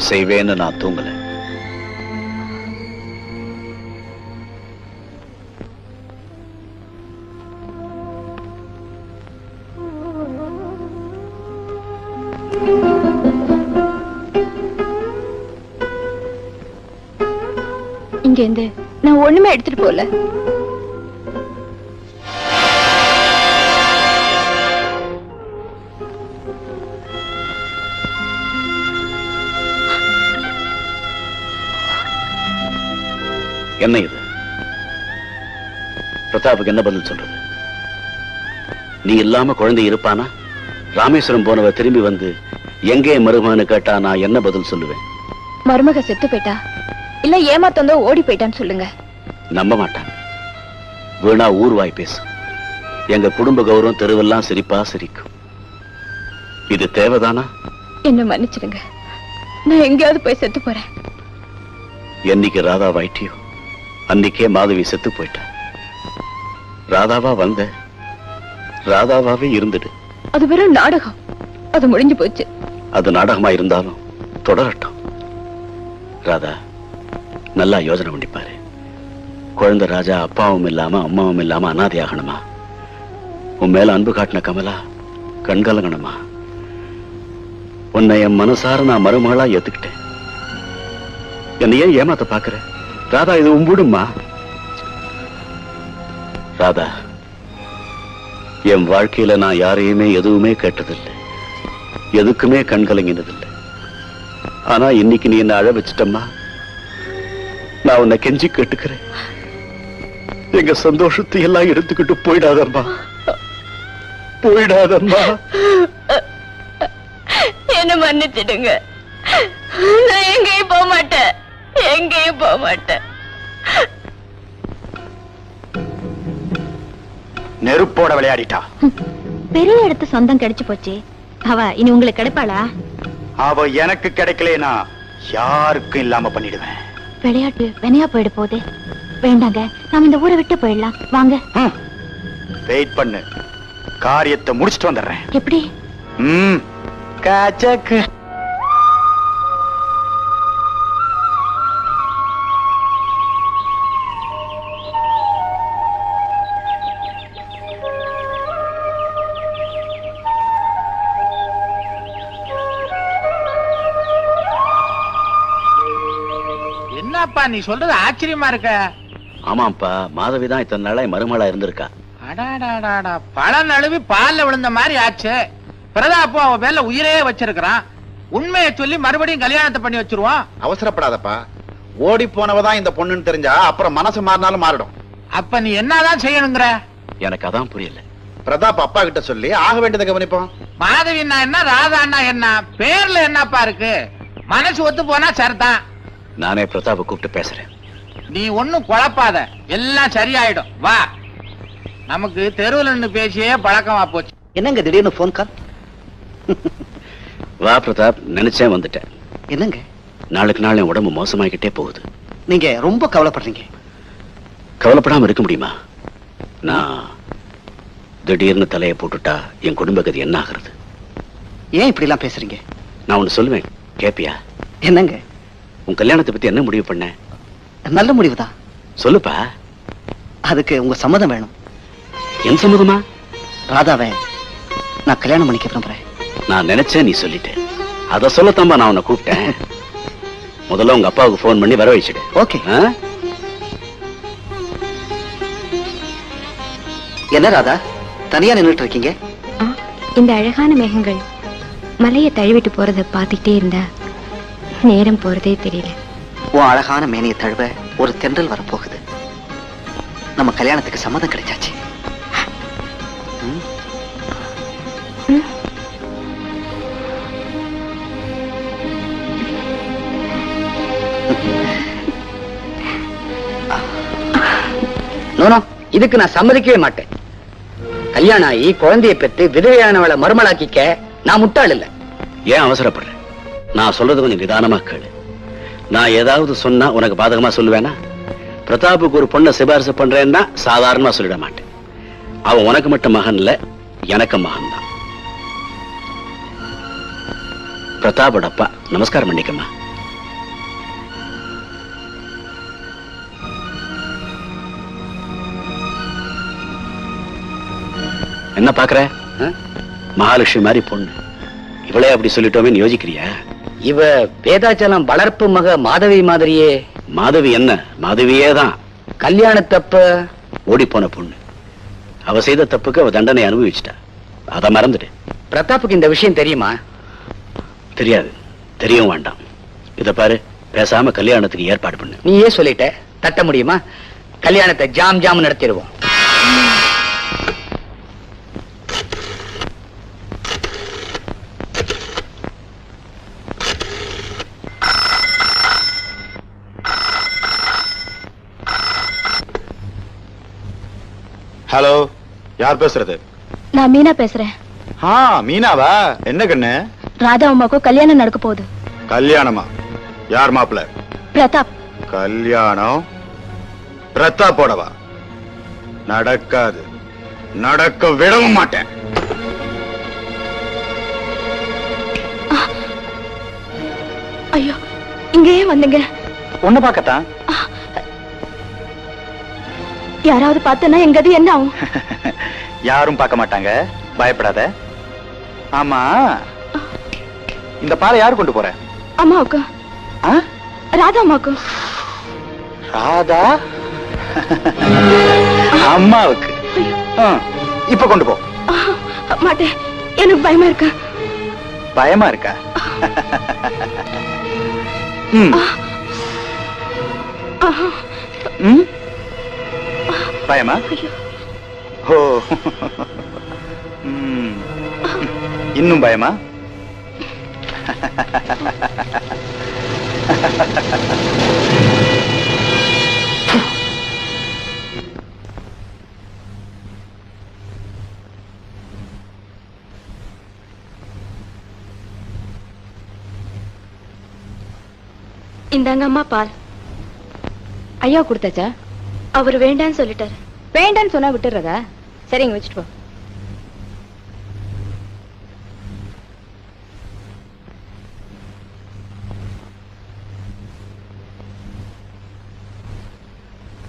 செய்வேன்னு நான் தூங்கல. இங்க இருந்து நான் ஒண்ணுமே எடுத்துட்டு போல. என்ன இது? பிரதாப்புக்கு என்ன பதில் சொல்றது? நீ இல்லாம குழந்தை இருப்பானா? ராமேஸ்வரம் போனவ திரும்பி வந்து எங்கே மருமகன்னு கேட்டா நான் என்ன பதில் சொல்லுவேன்? மருமக செத்து போயிட்டா இல்ல ஏமாத்தந்தோ ஓடி போயிட்டான்னு சொல்லுங்க. நம்ப மாட்டான். வீணா ஊர்வாய் பேசு. எங்க குடும்ப கௌரவம் தெருவெல்லாம் சிரிப்பா சிரிக்கும். இது தேவைதானா? என்ன மன்னிச்சிடுங்க. நான் எங்கேயாவது போய் செத்து போறேன். என்னைக்கு ராதா வாயிட்டியோ அன்னைக்கே மாதவி செத்து போயிட்டா. ராதாவா வந்த, ராதாவாவே இருந்துடு. அது வெறும் நாடகம். அது முடிஞ்சு போச்சு. அது நாடகமா இருந்தாலும் தொடரட்டும். ராதா, நல்லா யோசனை பண்ணிப்பாரு. குழந்தை ராஜா அப்பாவும் இல்லாம அம்மாவும் இல்லாம அனாதையாகணுமா? உன் மேல அன்பு காட்டின கமலா கண்கலங்கணுமா? உன்னை என் மனசார நான் மருமகளா ஏத்துக்கிட்டேன். என்னை ஏன் ஏமாத்த பாக்குற? ராதா, இது உம்புடுமா? ராதா, என் வாழ்க்கையில நான் யாரையுமே எதுவுமே கேட்டதில்லை, எதுக்குமே கண்கலங்கினதில்லை. ஆனா இன்னைக்கு நீ என்ன அழ வச்சிட்டம்மா. நான் உன்னை கெஞ்சி கேட்டுக்கிறேன். எங்க சந்தோஷத்தை எல்லாம் எடுத்துக்கிட்டு போயிடாதம்மா, போயிடாதம்மா. என்ன மன்னிச்சிடுங்க. நான் எங்கேயும் போக மாட்டேன், எங்கேயும் போக மாட்டேன். நெருப்போட விளையாடிட்டா. பெரிய இடத்து சொந்தம் கிடைச்சு போச்சு. அவ இனி உங்களுக்கு கிடைப்பாளா? அவ எனக்கு கிடைக்கலனா யாருக்கும் இல்லாம பண்ணிடுவேன். விளையாட்டு வெனையா போயிட போகுது. வேண்டாங்க, நாம இந்த ஊரை விட்டு போயிடலாம். வாங்க. வெயிட் பண்ணு, காரியத்தை முடிச்சிட்டு வந்துடுறேன். எப்படி? காச்சக்கு. என்னப்பா நீ சொல்றது ஆச்சரியமா இருக்க. ஆமாப்பா, மாதவி தான் இத்தனை நாளா மருமகளா இருந்திருக்கா. அடாடாடாடா, பல நழுவி பால்ல விழுந்த மாதிரி ஆச்சு. பிரதாப்பு அவன் பேர்ல உயிரே வச்சிருக்கிறான். உண்மையை சொல்லி மறுபடியும் கல்யாணத்தை பண்ணி வச்சிருவான். அவசரப்படாதப்பா. ஓடி போனவதான் இந்த பொண்ணுன்னு தெரிஞ்சா அப்புறம் மனசு மாறினாலும் மாறிடும். அப்ப நீ என்னதான் செய்யணுங்கிற? எனக்கு அதான் புரியல. பிரதாப் அப்பா கிட்ட சொல்லி ஆக வேண்டியதை கவனிப்போம். மாதவின்னா என்ன, ராதான்னா என்ன, பேர்ல என்னப்பா இருக்கு? மனசு ஒத்து போனா சரிதான். நானே பிரதாப்பை கூப்பிட்டு பேசுறேன். நீ ஒண்ணும் குழப்பாத, எல்லாம் சரியாயிடும். வா, நமக்கு தெருவில் நின்னு பேசியே பழக்கமா போச்சு. என்னங்க திடீர்னு போன் கால்? வா பிரதாப், நினைச்சேன் வந்துட்டேன். என்னங்க? நாளுக்கு நாள் என் உடம்பு மோசமாகிக்கிட்டே போகுது. நீங்க ரொம்ப கவலைப்படுறீங்க. கவலைப்படாம இருக்க முடியுமா? நான் திடீர்னு தலையை போட்டுட்டா என் குடும்ப கதி என்ன ஆகுறது? ஏன் இப்படி எல்லாம் பேசுறீங்க? நான் ஒண்ணு சொல்லுவேன், கேப்பியா? என்னங்க? உன் கல்யாணத்தை பத்தி என்ன முடிவு பண்ண? நல்ல முடிவுதான். சொல்லுப்பா. அதுக்கு உங்க சம்மதம் வேணும். என் சம்மதமா? ராதாவை நான் கல்யாணம் பண்ணிக்க விரும்புறேன். நான் நினைச்சேன், நீ சொல்லிட்ட. அத சொல்லத்தாம்பா நான் உன்னை கூப்பிட்டேன். முதல்ல உங்க அப்பாவுக்கு போன் பண்ணி வர வச்சிடு. ஓகே. என்ன ராதா, தனியா நின்னுட்டு இருக்கீங்க? இந்த அழகான மேகங்கள் மலையை தழுவிட்டு போறத பாத்துக்கிட்டே இருந்தா நேரம் போறதே தெரியல. உன் அழகான மேனியை தழுவ ஒரு தென்றல் வரப்போகுது. நம்ம கல்யாணத்துக்கு சம்மதம் கிடைச்சாச்சு. இதுக்கு நான் சம்மதிக்கவே மாட்டேன். கல்யாணம் ஆகி குழந்தையை பெற்று விதவையானவளை மருமலாக்கிக்க நான் முட்டாள் இல்ல. ஏன் அவசரப்படுறேன்? நான் சொல்றது கொஞ்சம் நிதானமா கேளு. நான் ஏதாவது சொன்னா உனக்கு பாதகமா சொல்லுவேனா? பிரதாப்புக்கு ஒரு பொண்ணை சிபாரிசு பண்றேன்னா சாதாரணமா சொல்லிட மாட்டேன். அவன் உனக்கு மட்டும் மகன் இல்ல, எனக்கு மகன் தான். பிரதாப்போட அப்பா. நமஸ்காரம் பண்ணிக்கம்மா. என்ன பாக்குற? மகாலட்சுமி மாதிரி பொண்ணு, இவளே அப்படி சொல்லிட்டோமே யோசிக்கிறியா? இவ வேதாச்சலம் வளர்ப்பு மக மாதவி மாதிரியே. மாதவி என்ன, மாதவியே தான். கல்யாணத்தப்ப ஓடி போன பொண்ணு. அவ செய்த தப்புக்கு அவ தண்டனை அனுபவிச்சிட்டா. அத மறந்துட்டு. பிரதாப்புக்கு இந்த விஷயம் தெரியுமா? தெரியாது, தெரியவும் வேண்டாம். இத பாரு, பேசாம கல்யாணத்துக்கு ஏற்பாடு பண்ணு. நீயே சொல்லிட்ட, தட்ட முடியுமா? கல்யாணத்தை ஜாம் ஜாம் நடத்திடுவோம். ஹலோ, யார் பேசுறது? நான் மீனா பேசுறேன். மீனாவா? என்ன கண்ணு? ராதா அம்மாக்கும் கல்யாணம் நடக்க போகுது. கல்யாணமா? யார் மாப்பிள்ள? பிரதாப். கல்யாணம் பிரதாப்போடவா? நடக்காது, நடக்க விடவும் மாட்டேன். ஐயோ, இங்கேயே வந்தீங்க? ஒண்ணு பார்க்கத்தான். யாராவது பார்த்தனா எங்கது என்ன ஆகும்? யாரும் பார்க்க மாட்டாங்க, பயப்படாத. ஆமா, இந்த பாலை யாரு கொண்டு போற? அம்மாவுக்கு. ராதா அம்மாவுக்கு. ராதா அம்மாவுக்கு? இப்ப கொண்டு போ. மாட்டேன், எனக்கு பயமா இருக்கா. பயமா இருக்கா? பயமா? ஓ, இன்னும் பயமா? இந்தாங்க அம்மா பால். ஐயா கொடுத்தாச்சா? அவர் வேண்டான்னு சொல்லிட்டாரு. வேண்டான்னு சொன்னா விட்டுறதா? சரிங்க, வச்சுட்டு போ.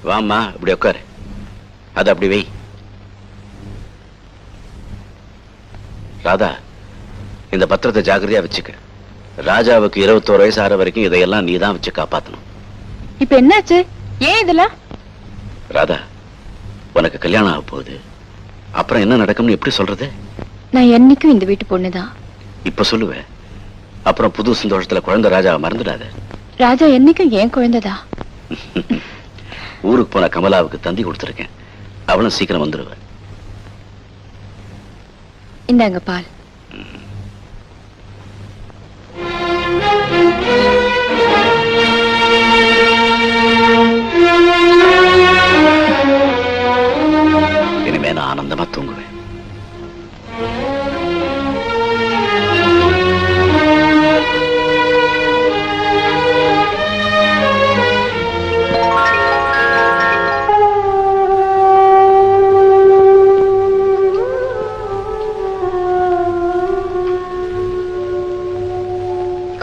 வாம்மா, இப்படி உட்காரு. அது அப்படி வை. ராதா, இந்த பத்திரத்தை ஜாக்கிரதையா வச்சுக்க. ராஜாவுக்கு 21 வயசு ஆற வரைக்கும் இதையெல்லாம் நீ தான் வச்சு காப்பாத்தணும். இப்ப என்னாச்சு? ஏன் இதெல்லாம்? ராதா, உனக்கு கல்யாணம் ஆக போகுது. அப்புறம் என்ன நடக்கும்னு எப்படி சொல்றது? நான் என்னைக்கும் இந்த வீட்டு பொண்ணுதான். இப்ப சொல்லுவேன். அப்புறம் புது சந்தோஷத்துல குழந்தை ராஜாவை மறந்துடாத. ராஜா என்னைக்கும் ஏன் குழந்தைதா. ஊருக்கு போன கமலாவுக்கு தந்தி கொடுத்துருக்கேன். அவளும் சீக்கிரம் வந்துடுவேன். இந்தாங்க பால். இனிமே நான் ஆனந்தமா தூங்குவேன்.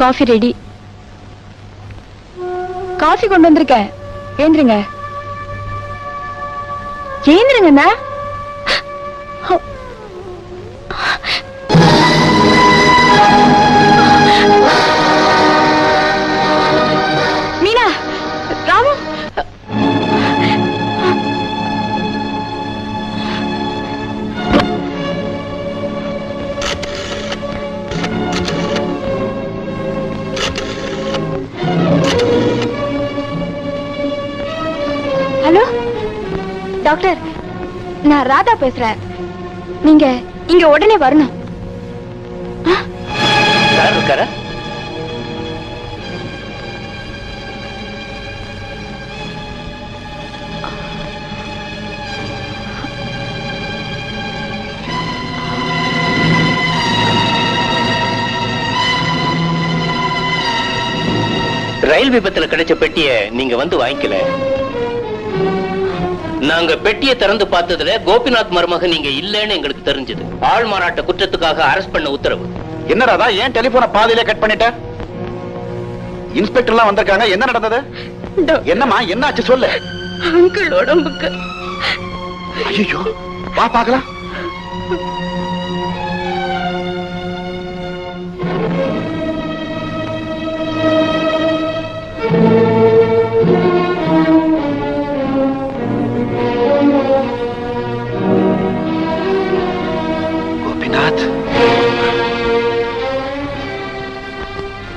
Coffee ready. காஃபி கொண்டு வந்திருக்கேன். ஏந்திருங்க, ஏந்திருங்கண்ணா. மீனா, ராமு, ஹலோ டாக்டர், நான் ராதா பேசுறேன். நீங்க இங்க உடனே வரணும். யார் இருக்காரா? ரயில் விபத்துல கிடைச்ச பெட்டிய நீங்க வந்து வாங்கிக்கல. நாங்க பெட்டியை திறந்து பார்த்ததுல கோபிநாத் மருமக நீங்க இல்லன்னு எங்களுக்கு தெரிஞ்சது. ஆள் மாறாட்ட குற்றத்துக்காக அரெஸ்ட் பண்ண உத்தரவு. என்னடா ஏன் டெலிபோனை பாதியிலே கட் பண்ணிட்ட? இன்ஸ்பெக்டர் எல்லாம் வந்திருக்காங்க. என்ன நடந்தது? என்னம்மா, என்னாச்சு சொல்லு. அங்கிள் உடம்புக்கு. ஐயோ, வா பார்க்கலாம். கோபிநாத்,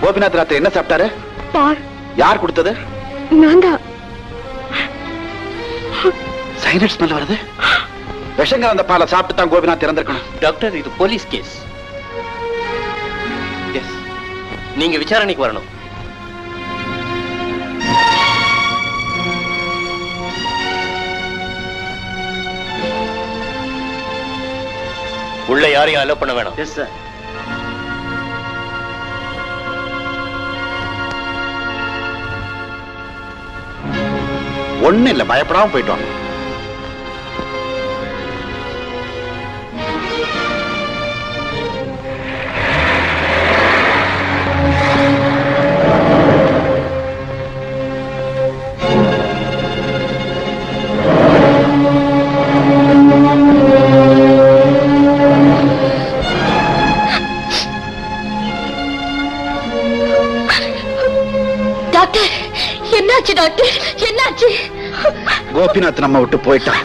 கோபிநாத் ராத்திரி என்ன சாப்பிட்டாரு? பால். யார் கொடுத்தது? நான் தான். சைனட் ஸ்மெல் வருது. விஷங்க அந்த பாலை சாப்பிட்டு தான் கோபிநாத் இறந்திருக்கணும். டாக்டர், இது போலீஸ் கேஸ். எஸ், நீங்க விசாரணைக்கு வரணும். உள்ள யாரையும் அலோ பண்ண வேணாம். Yes sir. ஒண்ணு இல்ல, பயப்படாம போயிட்டு வாங்க. டாக்டர், என்னாச்சு டாக்டர், என்னாச்சு? கோபிநாத் நம்ம விட்டு போயிட்டான்.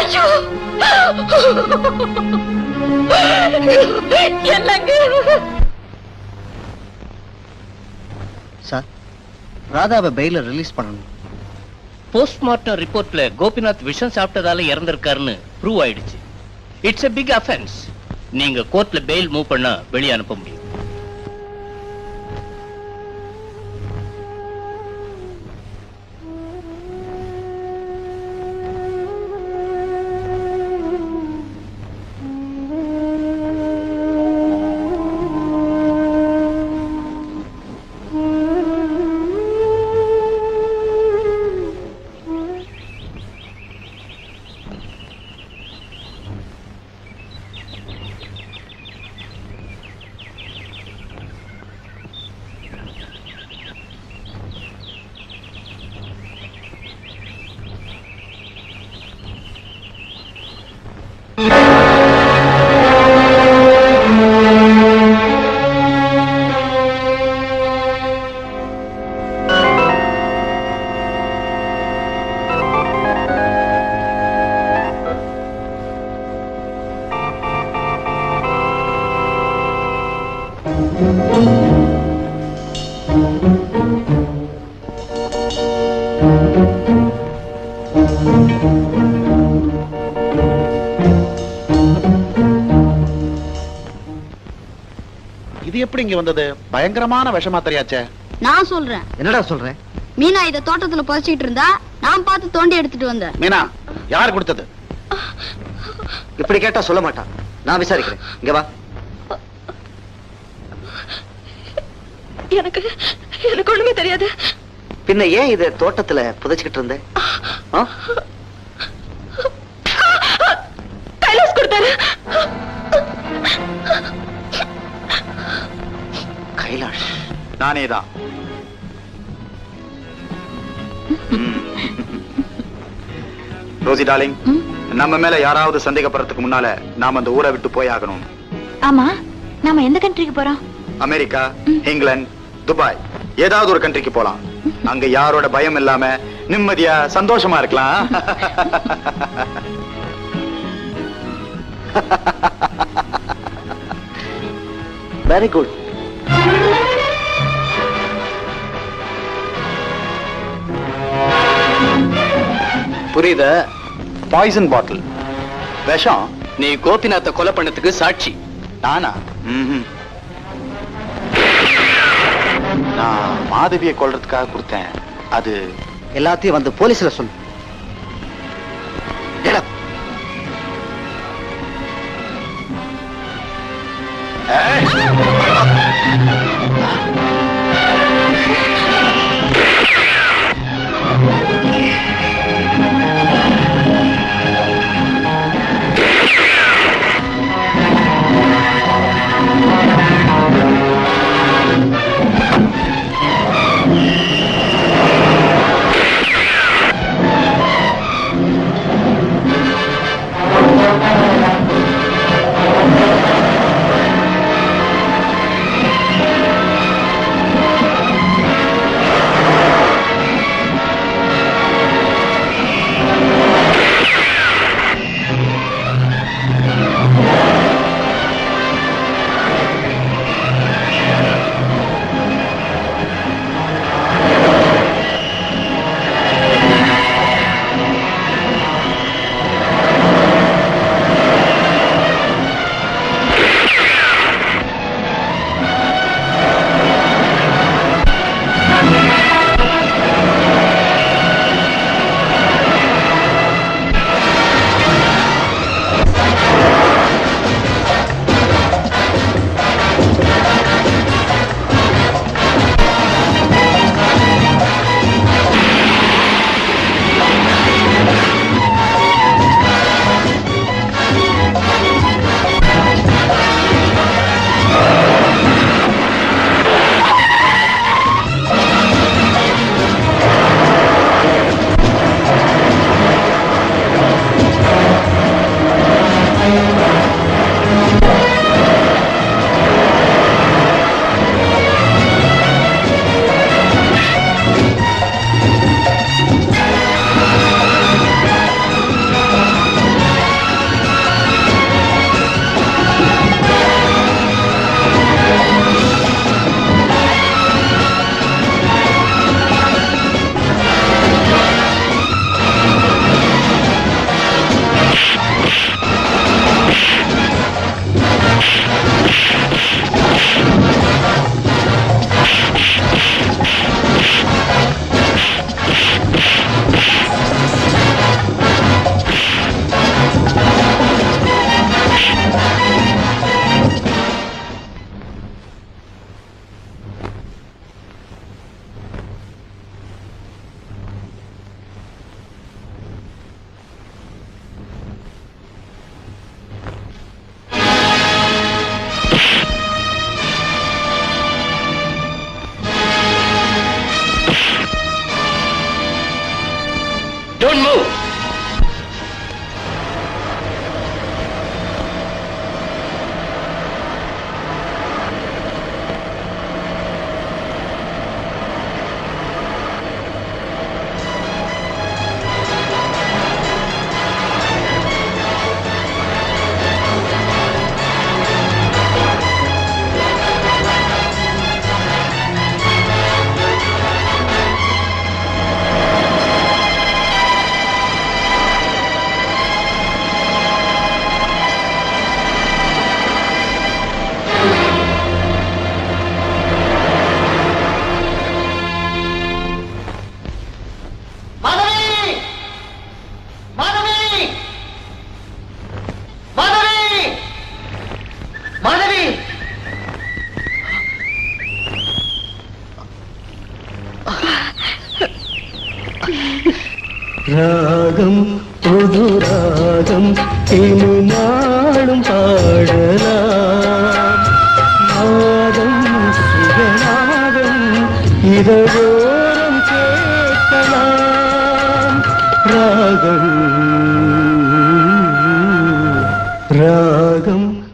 ஐயோ, என்னங்க? ராதாவை பெயில ரிலீஸ் பண்ணணும். போஸ்ட்மார்ட்டம் ரிப்போர்ட்ல கோபிநாத் விஷம் சாப்பிட்டதால இறந்திருக்காருன்னு ப்ரூவ் ஆயிடுச்சு. It's a big offence. நீங்க கோர்ட்ல பெயில் மூவ் பண்ணா வெளியே அனுப்ப முடியும். இது எப்படி இங்க வந்தது? பயங்கரமான விஷமா தெரியாச்சே. நான் சொல்றேன். என்னடா சொல்றேன்? மீனா இத தோட்டத்துல புதைச்சிட்டு இருந்தா நான் பார்த்து தோண்டி எடுத்துட்டு வந்தேன். மீனா, யார் கொடுத்தது? இப்படி கேட்டா சொல்ல மாட்டான். நான் விசாரிக்கிறேன். இங்க வா. எனக்கு எனக்கு ஒண்ணுமே தெரியாது. பின்ன ஏன் இத தோட்டத்துல புதைச்சுக்கிட்டு இருந்த? கைலாஸ் கொடுத்தாரு. கைலாஷ் நானேதான். ரோசி டார்லிங், நம்ம மேல யாராவது சந்தேகப்படுறதுக்கு முன்னால நாம அந்த ஊரை விட்டு போய் ஆகணும். ஆமா, நாம எந்த கண்ட்ரிக்கு போறோம்? அமெரிக்கா, இங்கிலாந்து, துபாய், ஏதாவது ஒரு கண்ட்ரிக்கு போலாம். அங்க யாரோட பயம் இல்லாம நிம்மதியா சந்தோஷமா இருக்கலாம். Very good. புரியுதா? பாய்சன் பாட்டில், விஷம். நீ கோபிநாத்தை கொலை பண்ணதுக்கு சாட்சி. நானா? நான் மாதவியை கொல்றதுக்காக கொடுத்தேன். அது எல்லாத்தையும் வந்து போலீஸ்ல சொல்லு. ராகம் புது ராகம் இனி நாளும் பாடலாம் நாதம் சுகநாதம் இதழோரம் கேட்கலாம் ராகம் ராகம்